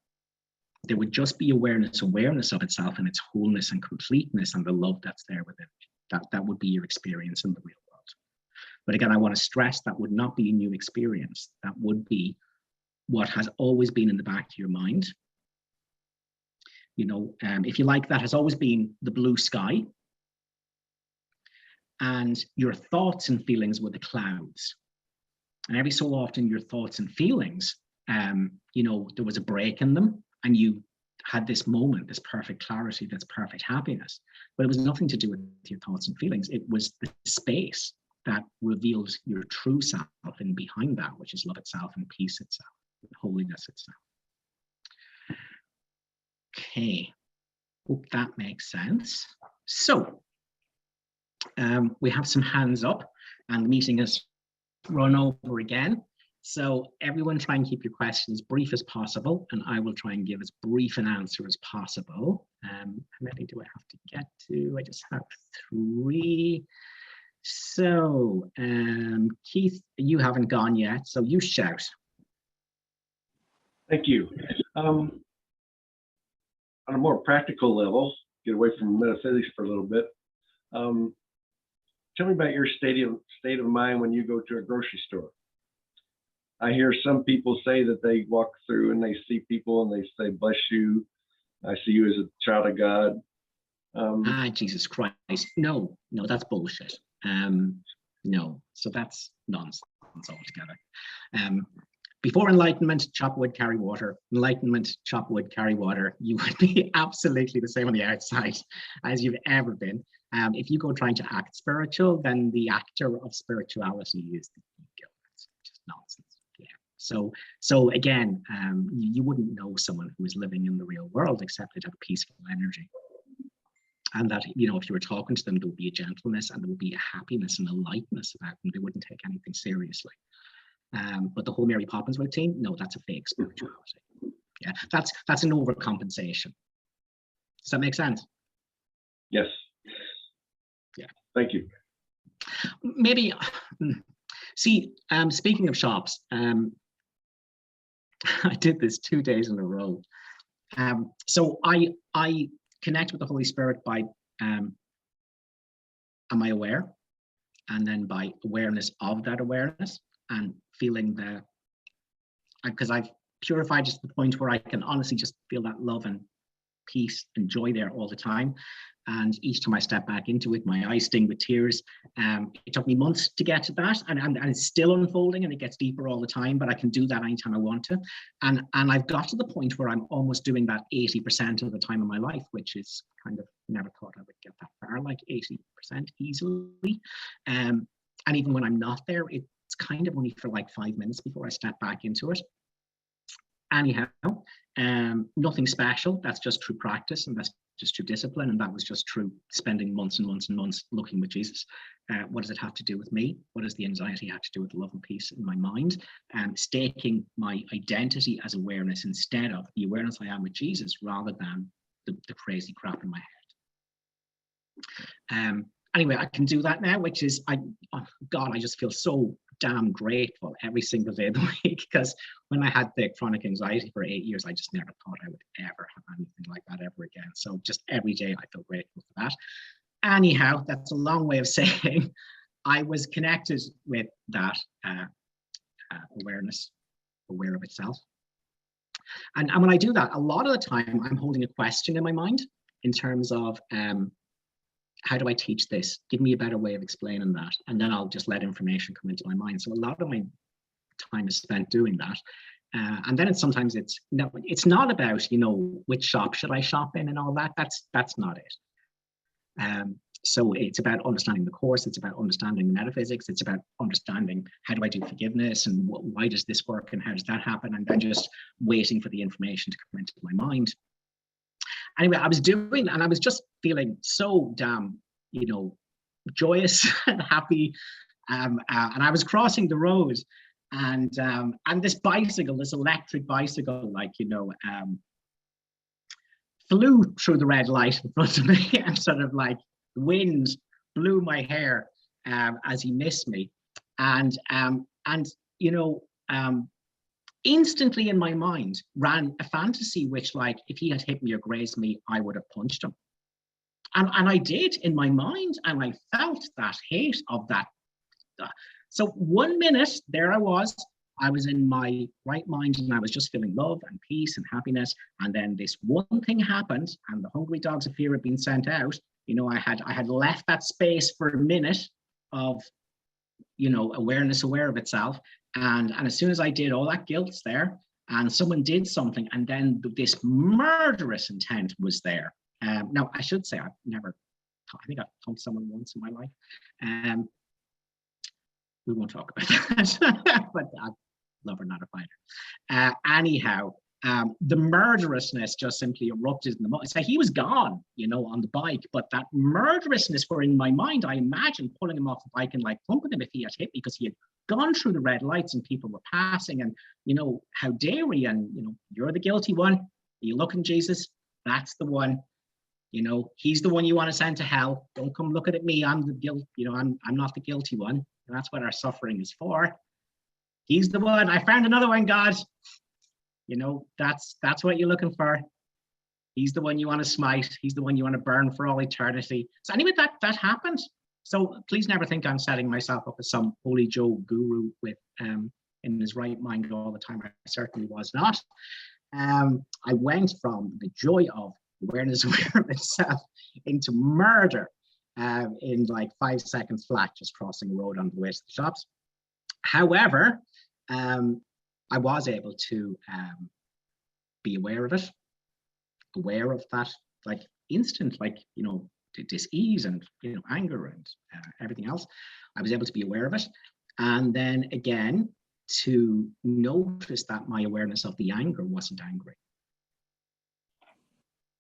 There would just be awareness of itself and its wholeness and completeness and the love that's there within it. That would be your experience in the real world. But again, I want to stress that would not be a new experience. That would be what has always been in the back of your mind. You know, if you like, that has always been the blue sky. And your thoughts and feelings were the clouds. And every so often your thoughts and feelings, you know, there was a break in them and you had this moment, this perfect clarity, this perfect happiness. But it was nothing to do with your thoughts and feelings. It was the space that revealed your true self and behind that, which is love itself and peace itself, and holiness itself. Okay, hope that makes sense. So, we have some hands up and the meeting has run over again. So everyone try and keep your questions brief as possible, and I will try and give as brief an answer as possible. How many do I have to get to? I just have 3. So, Keith, you haven't gone yet, so you shout. Thank you. On a more practical level, get away from metaphysics for a little bit. Tell me about your state of mind when you go to a grocery store. I hear some people say that they walk through and they see people and they say, "Bless you. I see you as a child of God." Jesus Christ. No, that's bullshit. No, so that's nonsense altogether. Before enlightenment, chop wood, carry water. Enlightenment, chop wood, carry water. You would be absolutely the same on the outside as you've ever been. If you go trying to act spiritual, then the actor of spirituality is the ego. It's just nonsense. Yeah. So again, you wouldn't know someone who is living in the real world except they'd have a peaceful energy. And that, if you were talking to them, there would be a gentleness and there would be a happiness and a lightness about them. They wouldn't take anything seriously. But the whole Mary Poppins routine, no, that's a fake spirituality. Yeah, that's an overcompensation. Does that make sense? Yes. Yeah. Thank you. Maybe, see, speaking of shops, I did this 2 days in a row. So I connect with the Holy Spirit by, am I aware? And then by awareness of that awareness and feeling because I've purified just to the point where I can honestly just feel that love and peace and joy there all the time. And each time I step back into it, my eyes sting with tears. It took me months to get to that, and it's still unfolding, and it gets deeper all the time, but I can do that anytime I want to. And I've got to the point where I'm almost doing that 80% of the time of my life, which is kind of, never thought I would get that far, like 80% easily. And even when I'm not there, it's kind of only for like 5 minutes before I step back into it. Anyhow, nothing special. That's just through practice, and that's just through discipline, and that was just through spending months and months and months looking with Jesus. What does it have to do with me? What does the anxiety have to do with the love and peace in my mind? Staking my identity as awareness instead of the awareness I am with Jesus, rather than the crazy crap in my head. Anyway, I can do that now, which is, I just feel so damn grateful every single day of the week, because when I had the chronic anxiety for 8 years, I just never thought I would ever have anything like that ever again. So just every day I feel grateful for that. Anyhow, that's a long way of saying I was connected with that awareness, aware of itself. And when I do that, a lot of the time I'm holding a question in my mind in terms of, how do I teach this? Give me a better way of explaining that. And then I'll just let information come into my mind. So a lot of my time is spent doing that. And then sometimes it's not about, which shop should I shop in and all that. That's not it. So it's about understanding the course. It's about understanding the metaphysics. It's about understanding, how do I do forgiveness, and why does this work, and how does that happen? And then just waiting for the information to come into my mind. Anyway, I was doing, and I was just feeling so damn, joyous and happy. And I was crossing the road, and this bicycle, this electric bicycle, flew through the red light in front of me, and sort of like the wind blew my hair as he missed me, and instantly in my mind ran a fantasy which, like, if he had hit me or grazed me, I would have punched him. And I did in my mind, and I felt that hate of that. So 1 minute, there I was in my right mind, and I was just feeling love and peace and happiness. And then this one thing happened, and the hungry dogs of fear had been sent out. I had left that space for a minute of, awareness, aware of itself. And as soon as I did, all that guilt's there, and someone did something, and then this murderous intent was there. Now, I should say, I think I've punched someone once in my life. We won't talk about that, but I love her, not a fighter. Anyhow, the murderousness just simply erupted in the moment. So he was gone, on the bike, but that murderousness were in my mind. I imagined pulling him off the bike and like pumping him if he had hit me, because he had gone through the red lights and people were passing, and how dare we, and you're the guilty one. You look in Jesus, that's the one. You know, he's the one you want to send to hell. Don't come looking at me. I'm the guilt, you know, I'm not the guilty one. And that's what our suffering is for. He's the one. I found another one, God. You know, that's what you're looking for. He's the one you want to smite. He's the one you want to burn for all eternity. So anyway, that happened. So please never think I'm setting myself up as some holy Joe guru with in his right mind all the time. I certainly was not. I went from the joy of awareness aware of itself into murder in like 5 seconds flat, just crossing the road on the way to the shops. However, I was able to be aware of it, aware of that, like instant, like, you know, dis-ease and, you know, anger and everything else. I was able to be aware of it. And then again, to notice that my awareness of the anger wasn't angry.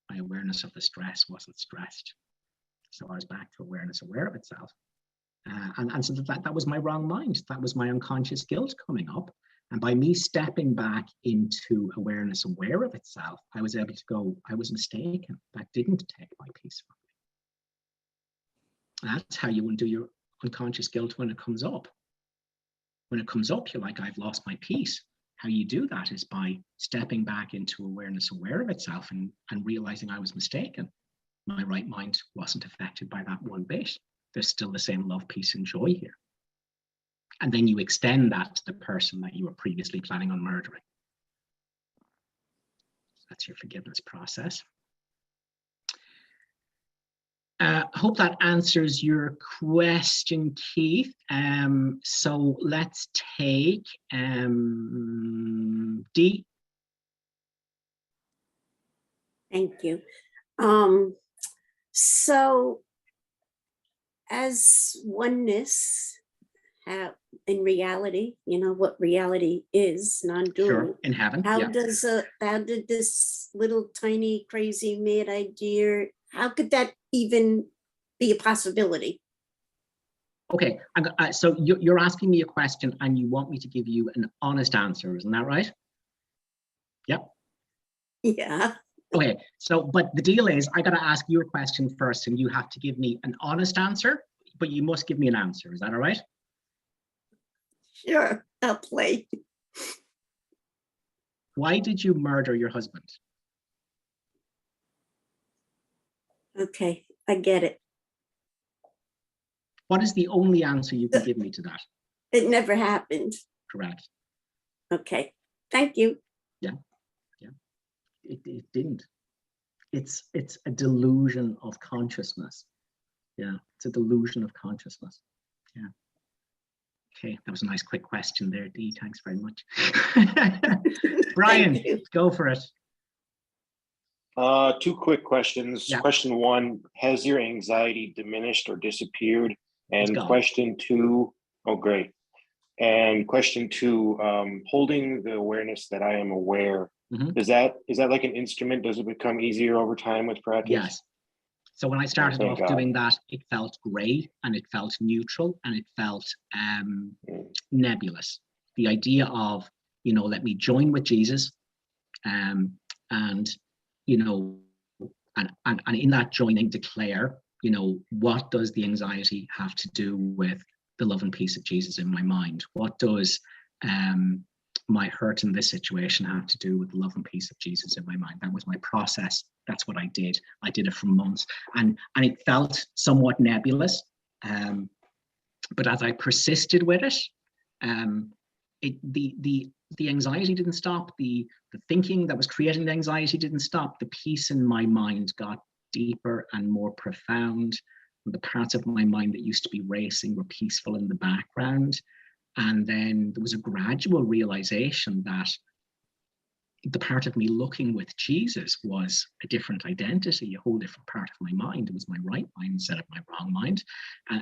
My awareness of the stress wasn't stressed. So I was back to awareness aware of itself. And so that was my wrong mind. That was my unconscious guilt coming up. And by me stepping back into awareness aware of itself, I was able to go, I was mistaken. That didn't take my peace from me. That's how you undo your unconscious guilt when it comes up. When it comes up, you're like, I've lost my peace. How you do that is by stepping back into awareness aware of itself and realizing I was mistaken. My right mind wasn't affected by that one bit. There's still the same love, peace, and joy here. And then you extend that to the person that you were previously planning on murdering. That's your forgiveness process. Hope that answers your question, Keith. So let's take Dee. Thank you. So as oneness, in reality, you know what reality is, non-dual. Sure, in heaven. How Yeah. how did this little tiny crazy mad idea, how could that even be a possibility? Okay, so you're asking me a question and you want me to give you an honest answer, isn't that right? Yep. Yeah. Okay, so but the deal is I got to ask you a question first and you have to give me an honest answer, but you must give me an answer. Is that all right? Sure, I'll play. Why did you murder your husband? Okay, I get it. What is the only answer you can give me to that? It never happened. Correct. Okay, thank you. It didn't. It's a delusion of consciousness. Yeah, it's a delusion of consciousness. Yeah. Okay, that was a nice quick question there, Dee. Thanks very much. Brian, go for it. 2 quick questions. Yeah. Question 1, has your anxiety diminished or disappeared? And gone. question 2, oh great. And question 2, holding the awareness that I am aware, Mhm. is that like an instrument? Does it become easier over time with practice? Yes. So when I started thank off God. doing that, it felt gray and it felt neutral and it felt nebulous. The idea of, you know, let me join with Jesus, and you know, and in that joining declare, you know, what does the anxiety have to do with the love and peace of Jesus in my mind? What does my hurt in this situation have to do with the love and peace of Jesus in my mind? That was my process. That's what I did. I did it for months, and it felt somewhat nebulous. But as I persisted with it, the anxiety didn't stop. The thinking that was creating the anxiety didn't stop. The peace in my mind got deeper and more profound. The parts of my mind that used to be racing were peaceful in the background. And then there was a gradual realization that the part of me looking with Jesus was a different identity, a whole different part of my mind. It was my right mind instead of my wrong mind.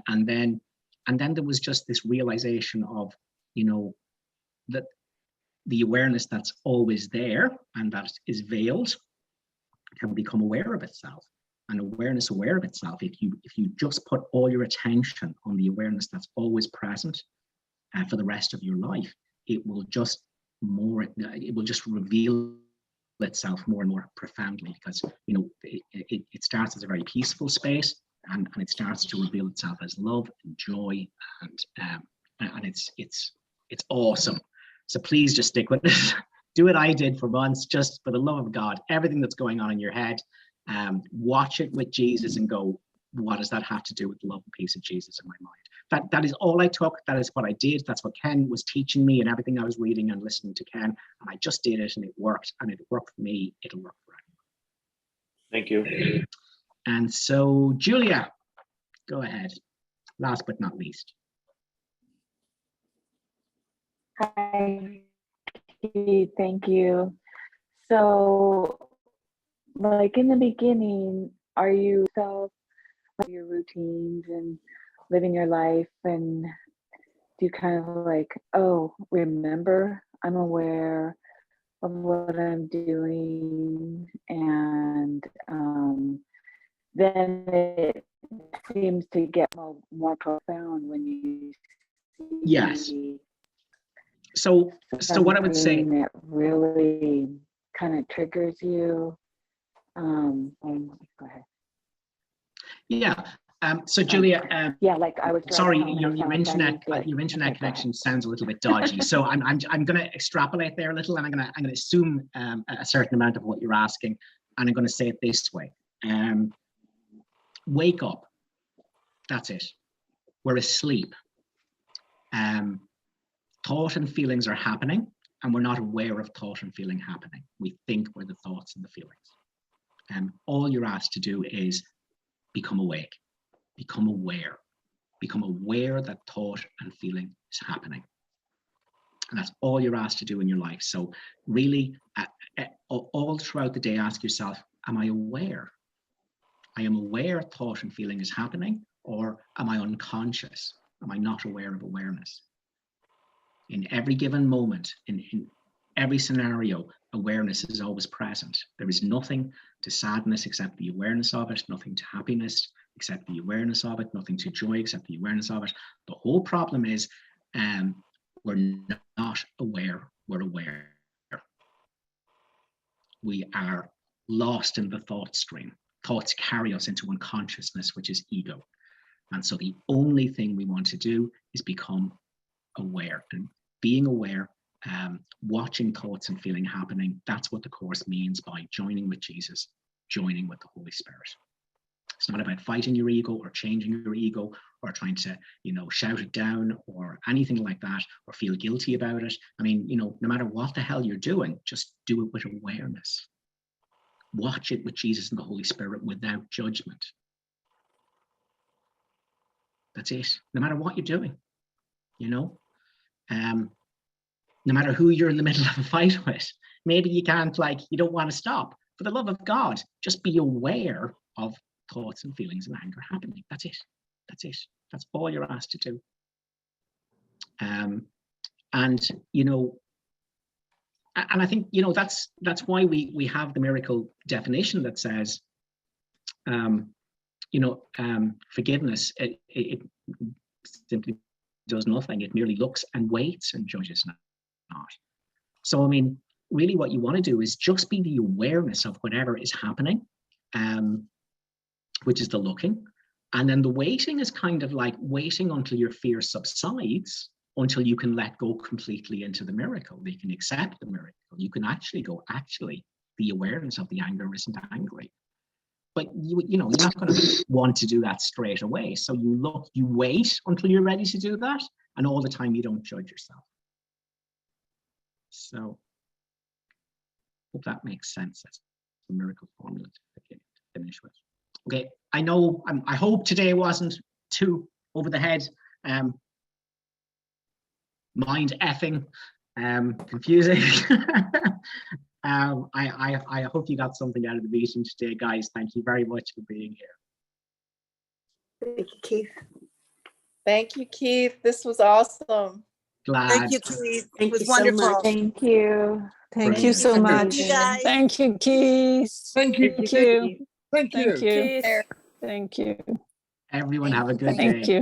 And then there was just this realization of, you know, that the awareness that's always there and that is veiled can become aware of itself. And awareness aware of itself, if you just put all your attention on the awareness that's always present for the rest of your life, it will just reveal itself more and more profoundly, because it starts as a very peaceful space, and it starts to reveal itself as love and joy, and it's awesome. So please just stick with it. Do what I did for months, just for the love of God. Everything that's going on in your head, watch it with Jesus and go, what does that have to do with the love and peace of Jesus in my mind? That is all I took. That is what I did. That's what Ken was teaching me, and everything I was reading and listening to Ken. And I just did it, and it worked. And it worked for me. It'll work for everyone. Thank you. And so, Julia, go ahead. Last but not least. Hi, thank you. So, like in the beginning, are you your routines and living your life, and do you kind of like, oh, remember, I'm aware of what I'm doing, and then it seems to get more profound when you see Yes. So what I would say, that really kind of triggers you. Go ahead. Yeah. So Julia, yeah, like I was. Sorry, your internet connection sounds a little bit dodgy. So I'm going to extrapolate there a little, and I'm going to assume a certain amount of what you're asking, and I'm going to say it this way: wake up. That's it. We're asleep. Thought and feelings are happening, and we're not aware of thought and feeling happening. We think we're the thoughts and the feelings. All you're asked to do is become awake, become aware that thought and feeling is happening. And that's all you're asked to do in your life. So really, all throughout the day, ask yourself, am I aware? I am aware thought and feeling is happening, or am I unconscious? Am I not aware of awareness? In every given moment, in every scenario, awareness is always present. There is nothing to sadness except the awareness of it, nothing to happiness except the awareness of it, nothing to joy except the awareness of it. The whole problem is we're not aware, we're aware. We are lost in the thought stream. Thoughts carry us into unconsciousness, which is ego. And so the only thing we want to do is become aware. And being aware, watching thoughts and feeling happening, that's what the Course means by joining with Jesus, joining with the Holy Spirit. It's not about fighting your ego or changing your ego or trying to, shout it down or anything like that, or feel guilty about it. I mean, no matter what the hell you're doing, just do it with awareness. Watch it with Jesus and the Holy Spirit without judgment. That's it. No matter what you're doing, no matter who you're in the middle of a fight with, maybe you don't want to stop. For the love of God, just be aware of thoughts and feelings and anger happening. That's it. That's it. That's all you're asked to do. And I think, that's why we have the miracle definition that says, forgiveness, it simply does nothing. It merely looks and waits and judges not. So, I mean, really what you want to do is just be the awareness of whatever is happening, which is the looking. And then the waiting is kind of like waiting until your fear subsides, until you can let go completely into the miracle. You can accept the miracle. You can actually go, the awareness of the anger isn't angry. But you're not going to want to do that straight away. So you wait until you're ready to do that, and all the time you don't judge yourself. So, hope that makes sense. That's the miracle formula to finish with. Okay, I know. I hope today wasn't too over the head, mind effing, confusing. I hope you got something out of the meeting today, guys. Thank you very much for being here. Thank you, Keith. Thank you, Keith. This was awesome. Glad. Thank you, Keith. It Thank was you so wonderful. much. Thank you. Thank you so Thank much. you, guys. Thank you, Keith. Thank you. Thank you. Thank you. Thank you. Thank you. Everyone have a good day. Thank you.